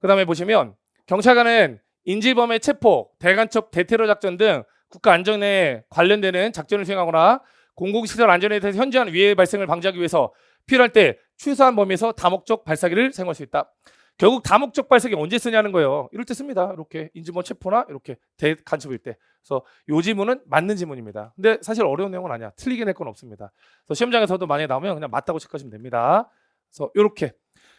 그다음에 보시면 경찰관은 인질범의 체포, 대간첩 대테러 작전 등 국가 안전에 관련되는 작전을 수행하거나 공공시설 안전에 대해서 현저한 위해 발생을 방지하기 위해서 필요할 때 최소한 범위에서 다목적 발사기를 사용할 수 있다. 결국 다목적 발사기 언제 쓰냐는 거예요. 이럴 때 씁니다. 이렇게 인질범 체포나 이렇게 대간첩일 때. 그래서 요 지문은 맞는 지문입니다. 근데 사실 어려운 내용은 아니야. 틀리게 낼 건 없습니다. 그래서 시험장에서도 만약에 나오면 그냥 맞다고 체크하시면 됩니다. 그래서 이렇게.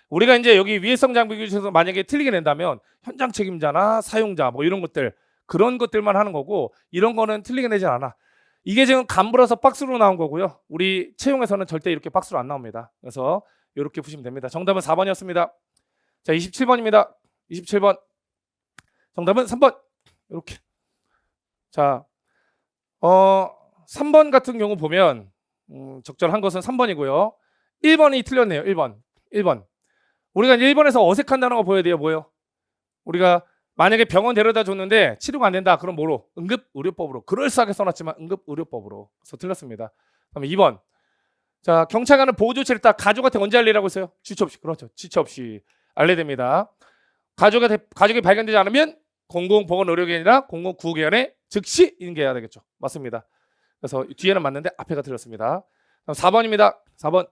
우리가 이제 여기 위해성 장비 중에서 만약에 틀리게 낸다면 현장 책임자나 사용자 뭐 이런 것들 그런 것들만 하는 거고 이런 거는 틀리게 내지 않아. 이게 지금 간부라서 박스로 나온 거고요. 우리 채용에서는 절대 이렇게 박스로 안 나옵니다. 그래서 이렇게 푸시면 됩니다. 정답은 4번이었습니다. 자, 27번입니다. 27번. 정답은 3번. 이렇게. 자, 3번 같은 경우 보면 적절한 것은 3번이고요. 1번이 틀렸네요. 1번. 우리가 1번에서 어색한 단어가 보여야 돼요. 뭐예요? 우리가 만약에 병원 데려다 줬는데 치료가 안 된다. 그럼 뭐로? 응급의료법으로. 그럴싸하게 써놨지만 응급의료법으로. 그래서 틀렸습니다. 그다음에 2번. 자, 경찰관은 보호조치를 딱 가족한테 언제 알리라고 했어요? 지체 없이. 그렇죠. 지체 없이 알려야 됩니다. 가족이 발견되지 않으면 공공보건의료기관이나 공공구호기관에 즉시 인계해야 되겠죠. 맞습니다. 그래서 뒤에는 맞는데 앞에가 틀렸습니다. 4번입니다. 4번.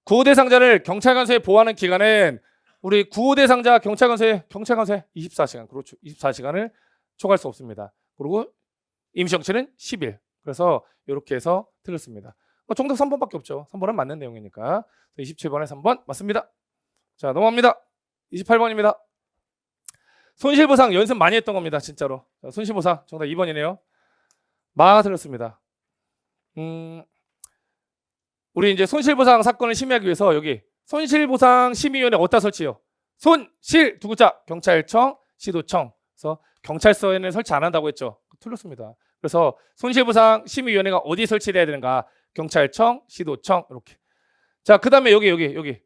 구호 대상자를 경찰관서에 보호하는 기간은 우리 구호 대상자 경찰관서에 24시간. 그렇죠. 24시간을 초과할 수 없습니다. 그리고 임시정치는 10일. 그래서 이렇게 해서 틀렸습니다. 정답 3번밖에 없죠. 3번은 맞는 내용이니까. 27번에 3번 맞습니다. 자, 넘어갑니다. 28번입니다. 손실보상 연습 많이 했던 겁니다. 진짜로. 자, 손실보상 정답 2번이네요. 마가 틀렸습니다. 우리 이제 손실보상 사건을 심의하기 위해서 여기 손실보상 심의위원회 어디다 설치해요? 손실 두 글자 경찰청 시도청. 그래서 경찰서에는 설치 안 한다고 했죠. 틀렸습니다. 그래서 손실보상 심의위원회가 어디 설치돼야 되는가? 경찰청 시도청 이렇게. 자, 그 다음에 여기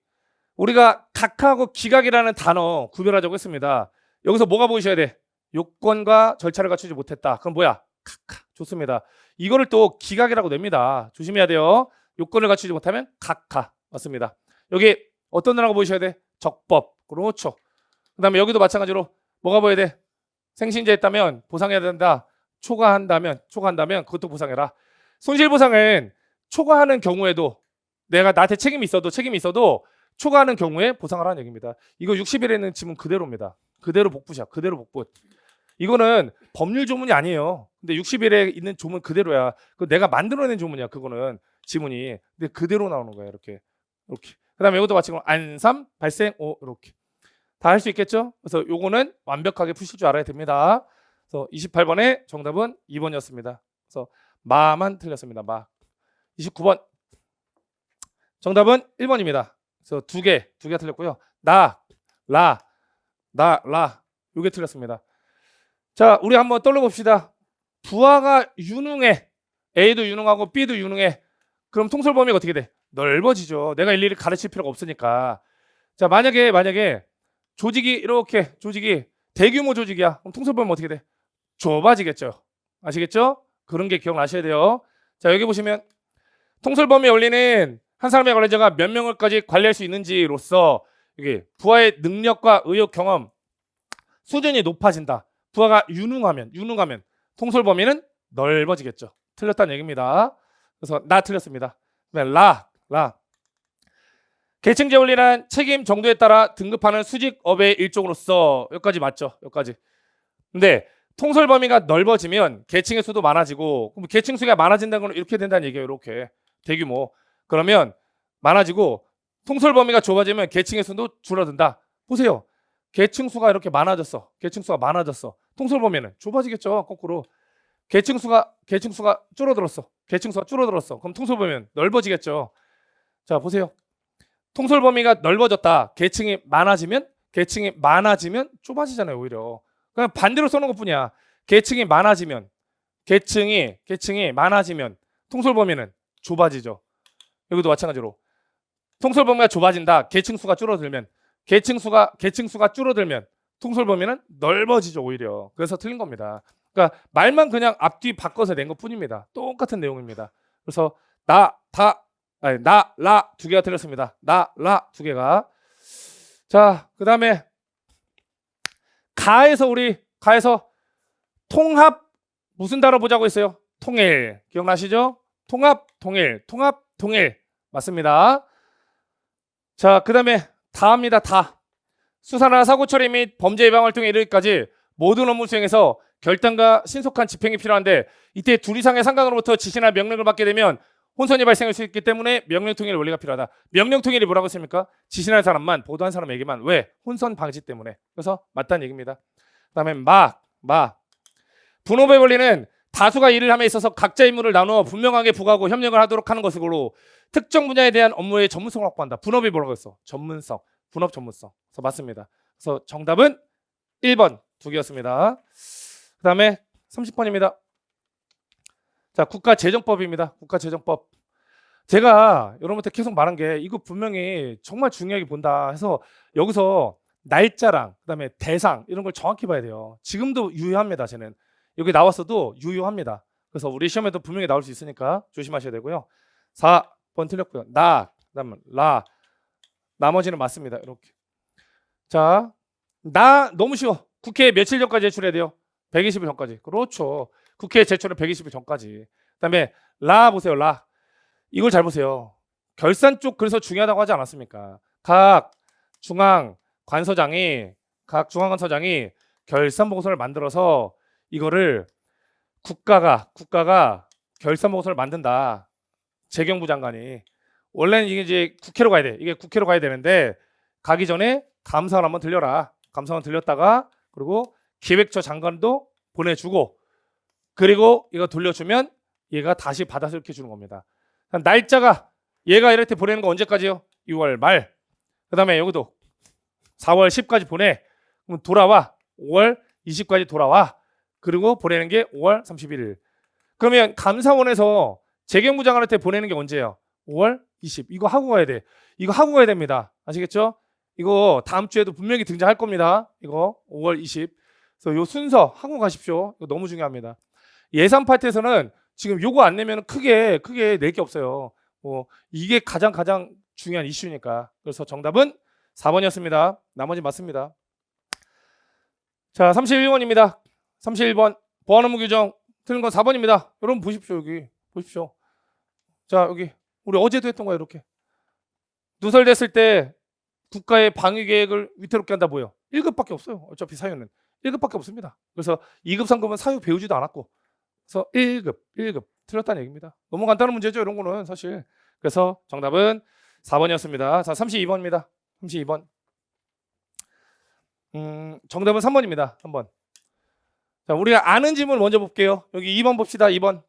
우리가 각하고 기각이라는 단어 구별하자고 했습니다. 여기서 뭐가 보이셔야 돼? 요건과 절차를 갖추지 못했다. 그럼 뭐야? 각하. 좋습니다. 이거를 또 기각이라고 냅니다. 조심해야 돼요. 요건을 갖추지 못하면 각하. 맞습니다. 여기 어떤 단어가 보이셔야 돼? 적법. 그렇죠. 그 다음에 여기도 마찬가지로 뭐가 보여야 돼? 생신제했다면 보상해야 된다. 초과한다면 그것도 보상해라. 손실보상은 초과하는 경우에도 내가 나한테 책임이 있어도 초과하는 경우에 보상하라는 얘기입니다. 이거 60일에 있는 지문 그대로입니다. 그대로 복붙이야. 그대로 복붙. 이거는 법률 조문이 아니에요. 근데 60일에 있는 조문 그대로야. 그 내가 만들어낸 조문이야. 그거는 지문이. 근데 그대로 나오는 거야. 이렇게. 그다음에 이것도 마찬가지로 안삼 발생 오 이렇게. 다 할 수 있겠죠? 그래서 요거는 완벽하게 푸실 줄 알아야 됩니다. 그래서 28번의 정답은 2번이었습니다. 그래서 마만 틀렸습니다. 마. 29번. 정답은 1번입니다. 그래서 두 개 틀렸고요. 나, 라. 요게 틀렸습니다. 자, 우리 한번 떠올려 봅시다. 부하가 유능해. A도 유능하고 B도 유능해. 그럼 통솔 범위가 어떻게 돼? 넓어지죠. 내가 일일이 가르칠 필요가 없으니까. 자, 만약에 조직이 대규모 조직이야. 그럼 통솔 범위 어떻게 돼? 좁아지겠죠. 아시겠죠? 그런 게 기억나셔야 돼요. 자, 여기 보시면 통솔 범위에 올리는 한 사람의 관리자가 몇 명을까지 관리할 수 있는지로서 이게 부하의 능력과 의욕 경험 수준이 높아진다. 부하가 유능하면 통솔 범위는 넓어지겠죠. 틀렸다는 얘기입니다. 그래서 나 틀렸습니다. 라. 계층제 원리란 책임 정도에 따라 등급하는 수직업의 일종으로서 여기까지 맞죠. 여기까지. 근데 통솔 범위가 넓어지면 계층의 수도 많아지고 그럼 계층 수가 많아진다는 건 이렇게 된다는 얘기예요. 이렇게 대규모. 그러면 많아지고 통솔 범위가 좁아지면 계층의 수도 줄어든다. 보세요. 계층 수가 이렇게 많아졌어. 통솔 범위는 좁아지겠죠. 거꾸로. 계층 수가 줄어들었어. 그럼 통솔 범위는 넓어지겠죠. 자, 보세요. 통솔 범위가 넓어졌다. 계층이 많아지면 좁아지잖아요, 오히려. 그냥 반대로 써놓은 것뿐이야. 계층이 많아지면 통솔 범위는 좁아지죠. 여기도 마찬가지로 통솔 범위가 좁아진다. 계층 수가 줄어들면 통솔 범위는 넓어지죠, 오히려. 그래서 틀린 겁니다. 그러니까 말만 그냥 앞뒤 바꿔서 낸 것뿐입니다. 똑같은 내용입니다. 그래서 라 두 개가 틀렸습니다. 라 두 개가. 자, 그다음에 가에서 통합 무슨 단어 보자고 했어요? 통일. 기억나시죠? 통합, 통일. 맞습니다. 자, 그다음에 다입니다. 다. 수사나 사고 처리 및 범죄 예방 활동에 이르기까지 모든 업무 수행에서 결단과 신속한 집행이 필요한데 이때 둘 이상의 상관으로부터 지시나 명령을 받게 되면 혼선이 발생할 수 있기 때문에 명령통일 원리가 필요하다. 명령통일이 뭐라고 했습니까? 지시할 사람만, 보도한 사람에게만. 왜? 혼선 방지 때문에. 그래서 맞다는 얘기입니다. 그다음에 분업의 원리는 다수가 일을 함에 있어서 각자 임무를 나누어 분명하게 부과하고 협력을 하도록 하는 것으로 특정 분야에 대한 업무의 전문성을 확보한다. 분업이 뭐라고 했어? 전문성. 분업 전문성. 그래서 맞습니다. 그래서 정답은 1번 두 개였습니다. 그다음에 30번입니다. 자, 국가재정법입니다. 국가재정법. 제가 여러분한테 계속 말한 게 이거 분명히 정말 중요하게 본다 해서 여기서 날짜랑 그다음에 대상 이런 걸 정확히 봐야 돼요. 지금도 유효합니다. 쟤는 여기 나왔어도 유효합니다. 그래서 우리 시험에도 분명히 나올 수 있으니까 조심하셔야 되고요. 4번 틀렸고요. 그다음에 나머지는 맞습니다. 이렇게. 자, 너무 쉬워. 국회에 며칠 전까지 제출해야 돼요? 120일 전까지. 그렇죠. 국회에 제출은 120일 전까지. 그다음에 보세요. 이걸 잘 보세요. 결산 쪽 그래서 중요하다고 하지 않았습니까? 각 중앙관서장이 결산 보고서를 만들어서 이거를 국가가 결산 보고서를 만든다. 재경부 장관이. 원래는 이게 이제 국회로 가야 돼. 이게 국회로 가야 되는데 가기 전에 감사원 한번 들려라. 감사원 들렸다가 그리고 기획처 장관도 보내주고 그리고 이거 돌려주면 얘가 다시 받아서 이렇게 주는 겁니다. 날짜가 얘가 이렇게 보내는 거 언제까지요? 6월 말. 그다음에 여기도 4월 10까지 보내. 그럼 돌아와. 5월 20까지 돌아와. 그리고 보내는 게 5월 31일. 그러면 감사원에서 재경부 장관한테 보내는 게 언제예요? 5월 20. 이거 하고 가야 돼. 이거 하고 가야 됩니다. 아시겠죠? 이거 다음 주에도 분명히 등장할 겁니다. 이거 5월 20. 그래서 요 순서 하고 가십시오. 이거 너무 중요합니다. 예산 파트에서는 지금 요거 안 내면 크게 낼 게 없어요. 이게 가장 중요한 이슈니까. 그래서 정답은 4번이었습니다. 나머지 맞습니다. 자, 31번입니다. 31번 보안업무 규정 틀린 건 4번입니다. 여러분 보십시오. 여기 보십시오. 자, 여기 우리 어제도 했던 거예요. 이렇게 누설됐을 때 국가의 방위 계획을 위태롭게 한다 뭐예요? 1급밖에 없어요. 어차피 사유는 1급밖에 없습니다. 그래서 2급, 3급은 사유 배우지도 않았고 그래서 1급 틀렸다는 얘기입니다. 너무 간단한 문제죠. 이런 거는 사실. 그래서 정답은 4번이었습니다. 자, 32번입니다. 32번. 정답은 3번입니다. 3번. 자, 우리가 아는 질문 먼저 볼게요. 여기 2번 봅시다. 2번.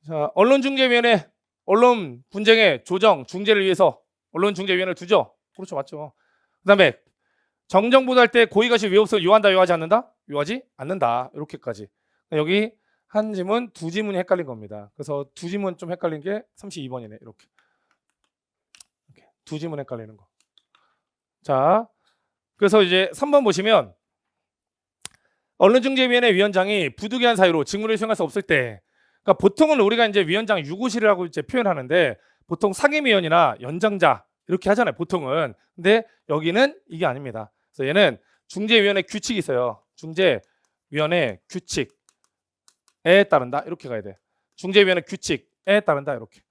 자, 언론중재위원회 언론 분쟁의 조정, 중재를 위해서 언론중재위원회를 두죠. 그렇죠. 맞죠. 그다음에 정정보도할 때 고의가시 위법성을 요한다, 요하지 않는다? 요하지 않는다. 이렇게까지. 여기 한 지문, 두 지문이 헷갈린 겁니다. 그래서 두 지문 좀 헷갈린 게 32번이네. 이렇게 두 지문 헷갈리는 거. 자, 그래서 이제 3번 보시면 언론중재위원회 위원장이 부득이한 사유로 직무를 수행할 수 없을 때, 그러니까 보통은 우리가 이제 위원장 유고실이라고 이제 표현하는데 보통 상임위원이나 연장자 이렇게 하잖아요. 보통은. 근데 여기는 이게 아닙니다. 그래서 얘는 중재위원회 규칙이 있어요. 중재위원회 규칙에 따른다. 이렇게 가야 돼. 중재위원회 규칙에 따른다. 이렇게.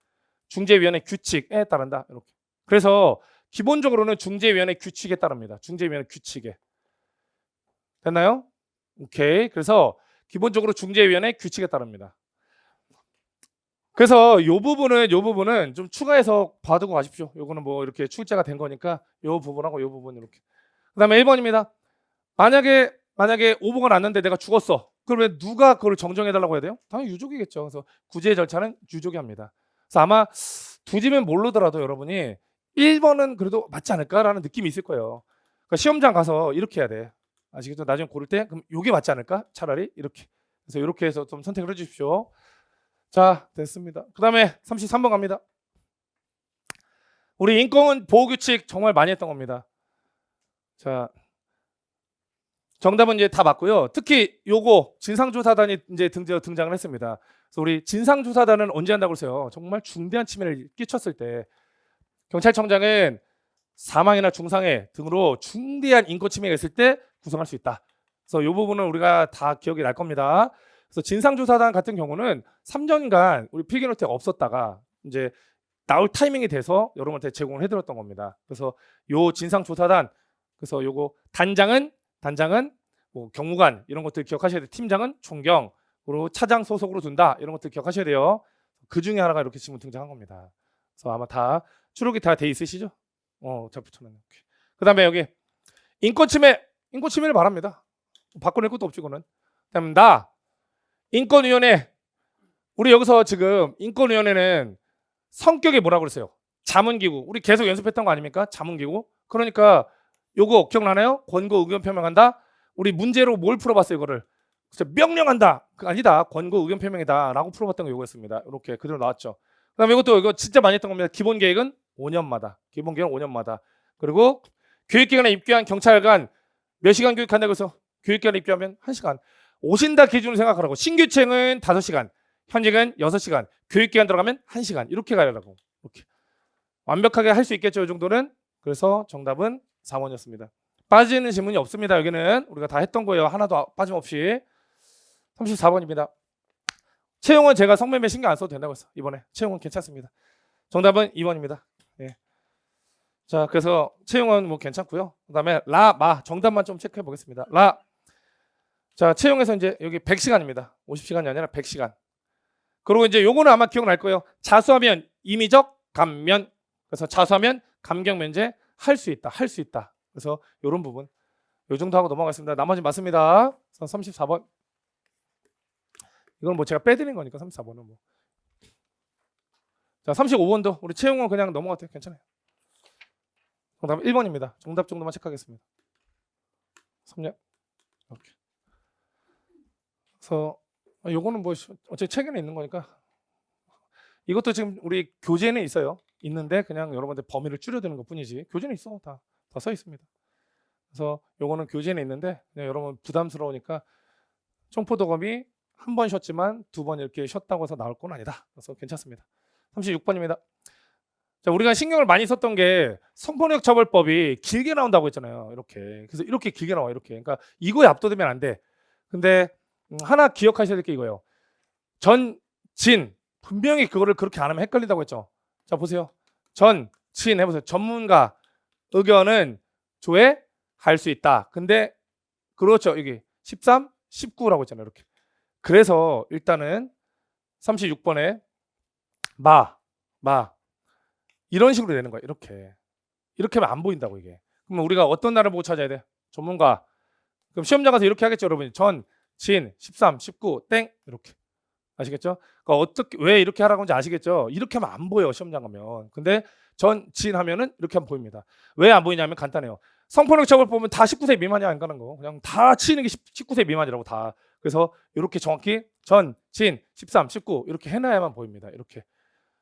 중재위원회 규칙에 따른다. 이렇게. 그래서 기본적으로는 중재위원회 규칙에 따릅니다. 중재위원회 규칙에. 됐나요? 오케이. 그래서 기본적으로 중재위원회 규칙에 따릅니다. 그래서 요 부분은 좀 추가해서 봐두고 가십시오. 요거는 뭐 이렇게 출제가 된 거니까 요 부분하고 요 부분 이렇게. 그다음에 1번입니다. 만약에 오보가 났는데 내가 죽었어. 그러면 누가 그걸 정정해 달라고 해야 돼요? 당연히 유족이겠죠. 그래서 구제 절차는 유족이 합니다. 그래서 아마 두 집은 모르더라도 여러분이 1번은 그래도 맞지 않을까라는 느낌이 있을 거예요. 그러니까 시험장 가서 이렇게 해야 돼. 아시겠죠? 나중에 고를 때 그럼 요게 맞지 않을까? 차라리 이렇게. 그래서 이렇게 해서 좀 선택을 해 주십시오. 자, 됐습니다. 그다음에 33번 갑니다. 우리 인권 보호 규칙 정말 많이 했던 겁니다. 자, 정답은 이제 다 맞고요. 특히 요거 진상조사단이 이제 등장을 했습니다. 그래서 우리 진상조사단은 언제 한다고 그러세요? 정말 중대한 침해를 끼쳤을 때 경찰청장은 사망이나 중상해 등으로 중대한 인권 침해가 있을 때 구성할 수 있다. 그래서 이 부분은 우리가 다 기억이 날 겁니다. 그래서 진상조사단 같은 경우는 3년간 우리 필기노트가 없었다가 이제 나올 타이밍이 돼서 여러분한테 제공을 해드렸던 겁니다. 그래서 요 진상조사단, 그래서 요거 단장은 뭐 경무관 이런 것들 기억하셔야 돼요. 팀장은 총경으로 차장 소속으로 둔다. 이런 것들 기억하셔야 돼요. 그 중에 하나가 이렇게 지금 등장한 겁니다. 그래서 아마 다 추록이 다 돼 있으시죠? 잘 붙여놨네. 그다음에 여기 인권침해를 말합니다. 바꿔낼 것도 없지 이거는. 그다음 나 인권위원회. 우리 여기서 지금 인권위원회는 성격이 뭐라고 그랬어요? 자문기구. 우리 계속 연습했던 거 아닙니까? 자문기구. 그러니까 요거 기억나나요? 권고 의견 표명한다. 우리 문제로 뭘 풀어봤어요 이거를? 명령한다. 아니다. 권고 의견 표명이다라고 풀어봤던 거 요거였습니다. 이렇게 그대로 나왔죠. 그다음에 이거 진짜 많이 했던 겁니다. 기본 계획은 5년마다. 기본 계획은 5년마다. 그리고 교육기관에 입교한 경찰관 몇 시간 교육한다고 해서 교육기관에 입교하면 1시간. 오신다 기준으로 생각하라고. 신규생은 5시간, 현직은 6시간, 교육기간 들어가면 1시간. 이렇게 가려고. 이렇게 완벽하게 할 수 있겠죠, 이 정도는. 그래서 정답은 4번이었습니다. 빠지는 질문이 없습니다. 여기는 우리가 다 했던 거예요. 하나도 빠짐없이. 34번입니다. 채용은 제가 성매매 신경 안 써도 된다고 했어. 이번에 채용은 괜찮습니다. 정답은 2번입니다. 예. 자, 그래서 채용은 뭐 괜찮고요. 그다음에 마 정답만 좀 체크해 보겠습니다. 자, 채용에서 이제 여기 100시간입니다. 50시간이 아니라 100시간. 그리고 이제 요거는 아마 기억날 거예요. 자수하면 임의적 감면. 그래서 자수하면 감경 면제 할 수 있다. 그래서 요런 부분 요 정도 하고 넘어가겠습니다. 나머지 맞습니다. 34번. 이건 뭐 제가 빼드린 거니까 34번은 뭐. 자, 35번도 우리 채용은 그냥 넘어가도 괜찮아요. 정답 1번입니다. 정답 정도만 체크하겠습니다. 3년. 이렇게. 그래서 요거는 뭐 어차피 책에는 있는 거니까 이것도 지금 우리 교재에는 있어요. 있는데 그냥 여러분들 범위를 줄여드는 것뿐이지 교재는 있어. 다 써 있습니다. 그래서 요거는 교재는 있는데 그냥 여러분 부담스러우니까 총포도검이 한 번 쉬었지만 2번 이렇게 쉬었다고 해서 나올 건 아니다. 그래서 괜찮습니다. 36번입니다. 자, 우리가 신경을 많이 썼던 게 성폭력 처벌법이 길게 나온다고 했잖아요. 이렇게. 그래서 이렇게 길게 나와 이렇게. 그러니까 이거에 압도되면 안 돼. 근데 하나 기억하셔야 될 게 이거예요. 전, 진 분명히 그거를 그렇게 안 하면 헷갈린다고 했죠. 자, 보세요. 전, 진 해보세요. 전문가 의견은 조회할 수 있다. 근데 그렇죠. 여기 13, 19라고 했잖아요. 이렇게. 그래서 일단은 36번에 마 이런 식으로 되는 거야. 이렇게 하면 안 보인다고 이게. 그러면 우리가 어떤 날을 보고 찾아야 돼? 전문가. 그럼 시험장 가서 이렇게 하겠죠, 여러분. 전, 진, 13, 19, 땡 이렇게. 아시겠죠? 그러니까 어떻게 왜 이렇게 하라고 하는지 아시겠죠? 이렇게 하면 안 보여 시험장 가면. 근데 전, 진 하면은 이렇게 하면 보입니다. 왜 안 보이냐면 간단해요. 성폭력 처벌 보면 다 19세 미만이 안 가는 거. 그냥 다 치는 게 19세 미만이라고 다. 그래서 이렇게 정확히 전, 진, 13, 19 이렇게 해놔야만 보입니다. 이렇게.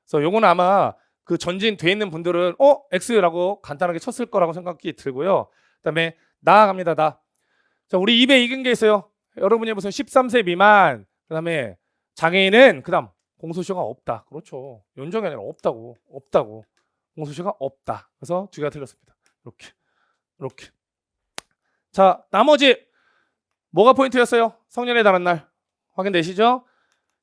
그래서 요거는 아마 그 전진 돼 있는 분들은 X라고 간단하게 쳤을 거라고 생각이 들고요. 그다음에 나아갑니다. 자, 우리 입에 익은 게 있어요. 여러분이 무슨 13세 미만. 그다음에 장애인은 그다음 공소시효가 없다. 그렇죠. 연정이 아니라 없다고. 공소시효가 없다. 그래서 두 개가 틀렸습니다. 이렇게. 자, 나머지 뭐가 포인트였어요? 성년에 달한 날 확인되시죠?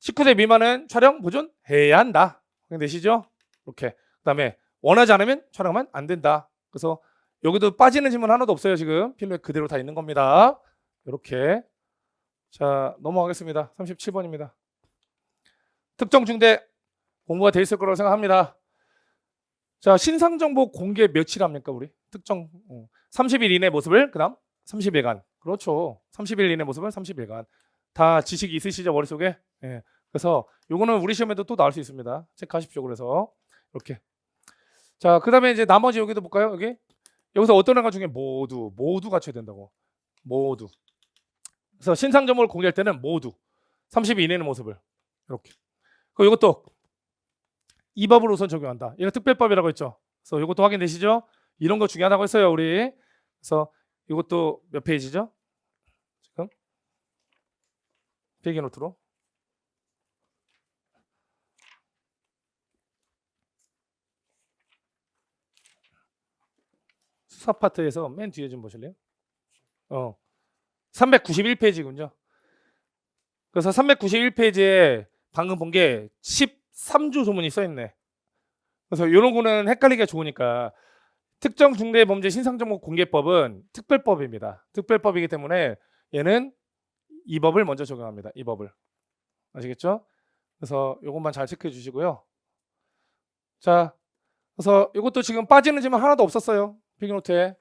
19세 미만은 촬영 보존해야 한다. 확인되시죠? 이렇게. 그다음에 원하지 않으면 촬영하면 안 된다. 그래서 여기도 빠지는 질문 하나도 없어요. 지금 필로에 그대로 다 있는 겁니다. 이렇게. 자, 넘어가겠습니다. 37번입니다. 특정 중대 공부가 돼 있을 거라고 생각합니다. 자, 신상 정보 공개 며칠 합니까 우리? 특정 30일 이내 모습을 그다음 30일간. 그렇죠. 30일 이내 모습을 30일간. 다 지식이 있으시죠 머릿속에? 예. 그래서 요거는 우리 시험에도 또 나올 수 있습니다. 체크하십시오. 그래서 이렇게. 자, 그다음에 이제 나머지 여기도 볼까요? 여기서 어떤 애가 중에 모두 갖춰야 된다고. 모두. 그래서 신상 정보를 공개할 때는 모두 30일 이내의 모습을 이렇게. 그리고 이것도 이 법을 우선 적용한다. 이거 특별법이라고 했죠. 그래서 이것도 확인되시죠? 이런 거 중요하다고 했어요, 우리. 그래서 이것도 몇 페이지죠? 지금 필기 노트로. 수사 파트에서 맨 뒤에 좀 보실래요? 391페이지군요. 그래서 391페이지에 방금 본 게 13조 조문이 써 있네. 그래서 이런 거는 헷갈리기가 좋으니까 특정 중대범죄 신상정보 공개법은 특별법입니다. 특별법이기 때문에 얘는 이 법을 먼저 적용합니다. 이 법을. 아시겠죠? 그래서 이것만 잘 체크해 주시고요. 자, 그래서 이것도 지금 빠지는 질문 하나도 없었어요. 필기노트에.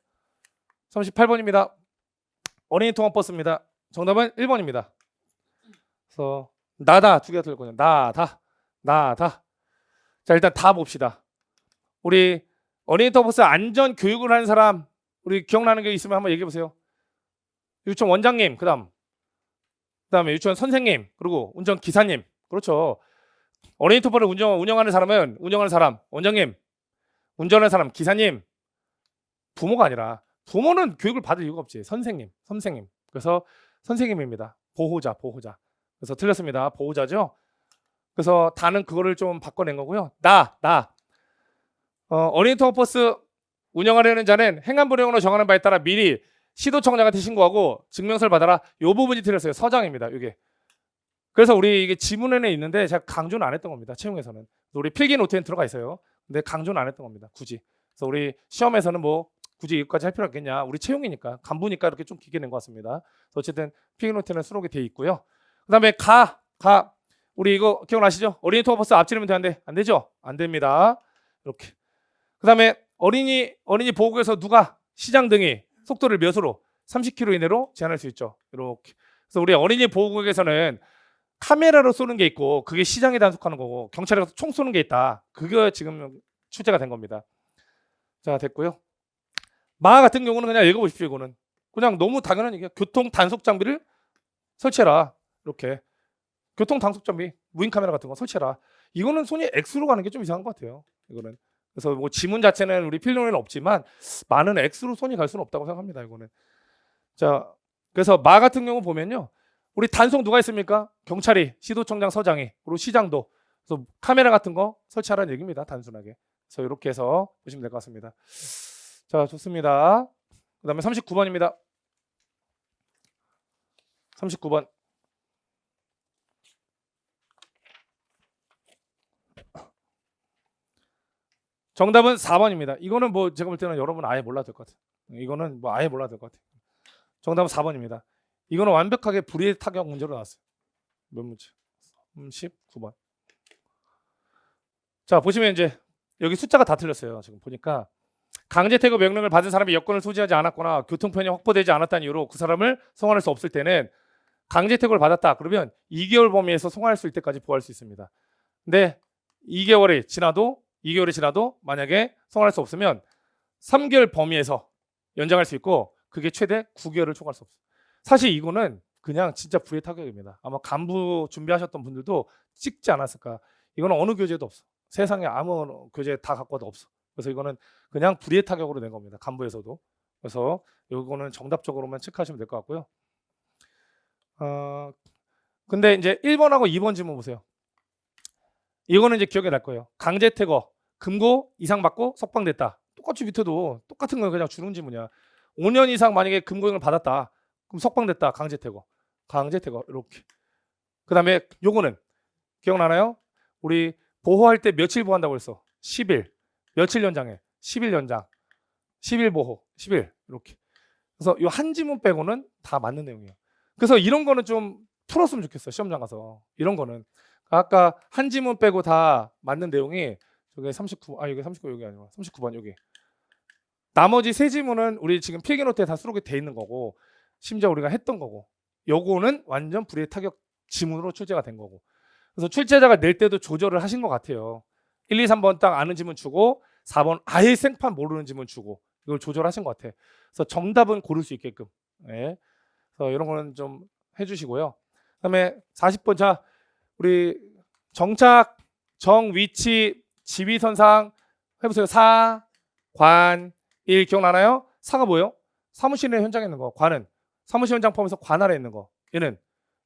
38번입니다. 어린이 통학버스입니다. 정답은 1번입니다. 그래서 나다 두 개가 들거든요. 나다. 자, 일단 다 봅시다. 우리 어린이 통학버스 안전 교육을 하는 사람 우리 기억나는 게 있으면 한번 얘기해 보세요. 유치원 원장님, 그다음에 유치원 선생님, 그리고 운전 기사님. 그렇죠. 어린이 통학버스를 운영하는 사람은 운영하는 사람, 원장님, 운전하는 사람, 기사님, 부모가 아니라 부모는 교육을 받을 이유가 없지. 선생님. 그래서 선생님입니다. 보호자. 그래서 틀렸습니다. 보호자죠. 그래서 다는 그거를 좀 바꿔낸 거고요. 어린이 통학버스 운영하려는 자는 행안부령으로 정하는 바에 따라 미리 시도청장한테 신고하고 증명서를 받아라. 이 부분이 틀렸어요. 서장입니다. 이게. 그래서 우리 이게 지문에는 있는데 제가 강조는 안 했던 겁니다. 채용에서는. 우리 필기 노트에 들어가 있어요. 근데 강조는 안 했던 겁니다. 굳이. 그래서 우리 시험에서는 뭐 굳이 이것까지 할 필요 없겠냐. 우리 채용이니까 간부니까 이렇게 좀 길게 낸 것 같습니다. 어쨌든 필기 노트는 수록이 돼 있고요. 그다음에 우리 이거 기억나시죠? 어린이 통학버스 앞지르면 되는데 안 되죠? 안 됩니다. 이렇게. 그다음에 어린이 보호구에서 누가 시장 등이 속도를 몇으로 30km 이내로 제한할 수 있죠. 이렇게. 그래서 우리 어린이 보호구에서는 카메라로 쏘는 게 있고 그게 시장에 단속하는 거고 경찰에 가서 총 쏘는 게 있다. 그게 지금 출제가 된 겁니다. 자, 됐고요. 마 같은 경우는 그냥 읽어보십시오. 이거는 그냥 너무 당연한 얘기야. 교통 단속 장비를 설치해라. 이렇게 교통 단속 장비, 무인 카메라 같은 거 설치해라. 이거는 손이 X로 가는 게 좀 이상한 것 같아요. 이거는. 그래서 뭐 지문 자체는 우리 필론에는 없지만 마는 X로 손이 갈 수는 없다고 생각합니다. 이거는. 자, 그래서 마 같은 경우 보면요. 우리 단속 누가 있습니까? 경찰이, 시도청장, 서장이, 그리고 시장도. 그래서 카메라 같은 거 설치하라는 얘기입니다. 단순하게. 그래서 이렇게 해서 보시면 될 것 같습니다. 자, 좋습니다. 그다음에 39번입니다. 39번. 정답은 4번입니다. 이거는 뭐 제가 볼 때는 여러분 아예 몰라도 될 것 같아요. 이거는 뭐 아예 몰라도 될 것 같아요. 정답은 4번입니다. 이거는 완벽하게 불이의 타격 문제로 나왔어요. 몇 문제? 39번. 자, 보시면 이제 여기 숫자가 다 틀렸어요. 지금 보니까 강제퇴거 명령을 받은 사람이 여권을 소지하지 않았거나 교통편이 확보되지 않았다는 이유로 그 사람을 송환할 수 없을 때는 강제퇴거를 받았다. 그러면 2개월 범위에서 송환할 수 있을 때까지 보호할 수 있습니다. 근데 2개월이 지나도 만약에 송환할 수 없으면 3개월 범위에서 연장할 수 있고 그게 최대 9개월을 초과할 수 없어요. 사실 이거는 그냥 진짜 불의 타격입니다. 아마 간부 준비하셨던 분들도 찍지 않았을까. 이거는 어느 교재도 없어. 세상에 아무 교재 다 갖고 와도 없어. 그래서 이거는 그냥 불의 타격으로 낸 겁니다. 간부에서도. 그래서 이거는 정답적으로만 체크하시면 될 것 같고요. 근데 이제 1번하고 2번 질문 보세요. 이거는 이제 기억에 날 거예요. 강제퇴거, 금고 이상 받고 석방됐다. 똑같이 밑에도 똑같은 거 그냥 주는 질문이야. 5년 이상 만약에 금고형을 받았다. 그럼 석방됐다. 강제퇴거 이렇게. 그다음에 요거는 기억나나요? 우리 보호할 때 며칠 보호한다고 했어? 10일. 며칠 연장해? 10일 연장. 10일 보호. 10일 이렇게. 그래서 요 한 지문 빼고는 다 맞는 내용이에요. 그래서 이런 거는 좀 풀었으면 좋겠어요. 시험장 가서. 이런 거는 아까 한 지문 빼고 다 맞는 내용이 저게 39, 여기 39 여기 아니고 39번 여기. 나머지 세 지문은 우리 지금 필기노트에 다 수록이 돼 있는 거고 심지어 우리가 했던 거고 요거는 완전 불의 타격 지문으로 출제가 된 거고. 그래서 출제자가 낼 때도 조절을 하신 것 같아요. 1, 2, 3번 딱 아는 지문 주고 4번 아예 생판 모르는 지문 주고 이걸 조절하신 것 같아. 그래서 정답은 고를 수 있게끔. 네. 그래서 이런 거는 좀 해주시고요. 그다음에 40번 자 우리 정착, 정, 위치, 지휘선상 해보세요. 사, 관, 일 기억나나요? 사가 뭐예요? 사무실의 현장에 있는 거. 관은 사무실 현장 포함해서 관 아래 있는 거. 얘는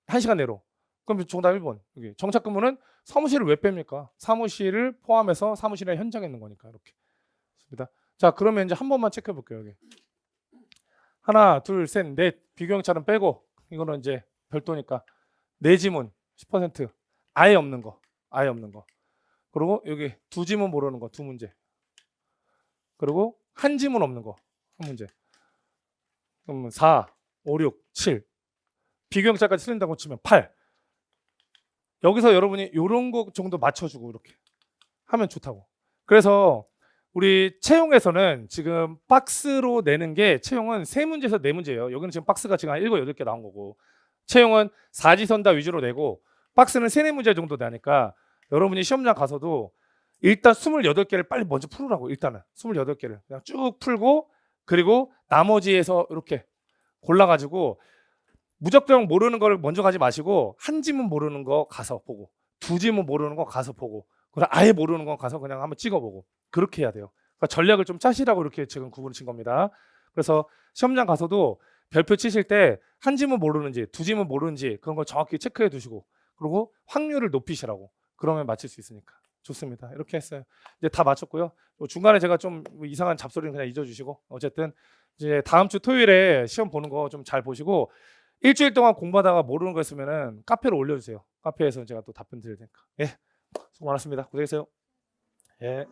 1시간 내로. 그럼 정답 1번. 여기 정착 근무는 사무실을 왜 뺍니까? 사무실을 포함해서 사무실의 현장에 있는 거니까 이렇게. 좋습니다. 자, 그러면 이제 한 번만 체크해 볼게요. 여기. 하나, 둘, 셋, 넷. 비교형차는 빼고 이거는 이제 별도니까 네 지문 10%. 아예 없는 거. 그리고 여기 두 지문 모르는 거 두 문제. 그리고 한 지문 없는 거 한 문제. 그럼 4, 5, 6, 7. 비교형차까지 틀린다고 치면 8. 여기서 여러분이 요런 거 정도 맞춰주고 이렇게 하면 좋다고. 그래서 우리 채용에서는 지금 박스로 내는 게 채용은 3문제에서 4문제예요. 여기는 지금 박스가 지금 한 7, 8개 나온 거고 채용은 사지선다 위주로 내고 박스는 3, 4문제 정도 나니까 여러분이 시험장 가서도 일단 28개를 빨리 먼저 풀으라고. 일단은 28개를 그냥 쭉 풀고 그리고 나머지에서 이렇게 골라가지고 무작정 모르는 걸 먼저 가지 마시고 한 지문 모르는 거 가서 보고 두 지문 모르는 거 가서 보고 그다음 아예 모르는 거 가서 그냥 한번 찍어보고 그렇게 해야 돼요. 그러니까 전략을 좀 짜시라고 이렇게 지금 구분을 친 겁니다. 그래서 시험장 가서도 별표 치실 때 한 지문 모르는지 두 지문 모르는지 그런 걸 정확히 체크해 두시고 그리고 확률을 높이시라고. 그러면 맞출 수 있으니까. 좋습니다. 이렇게 했어요. 이제 다 마쳤고요. 중간에 제가 좀 이상한 잡소리는 그냥 잊어주시고 어쨌든 이제 다음 주 토요일에 시험 보는 거 좀 잘 보시고 일주일 동안 공부하다가 모르는 거 있으면은 카페로 올려주세요. 카페에서 제가 또 답변 드릴 테니까. 예, 수고 많았습니다. 고생했어요. 예.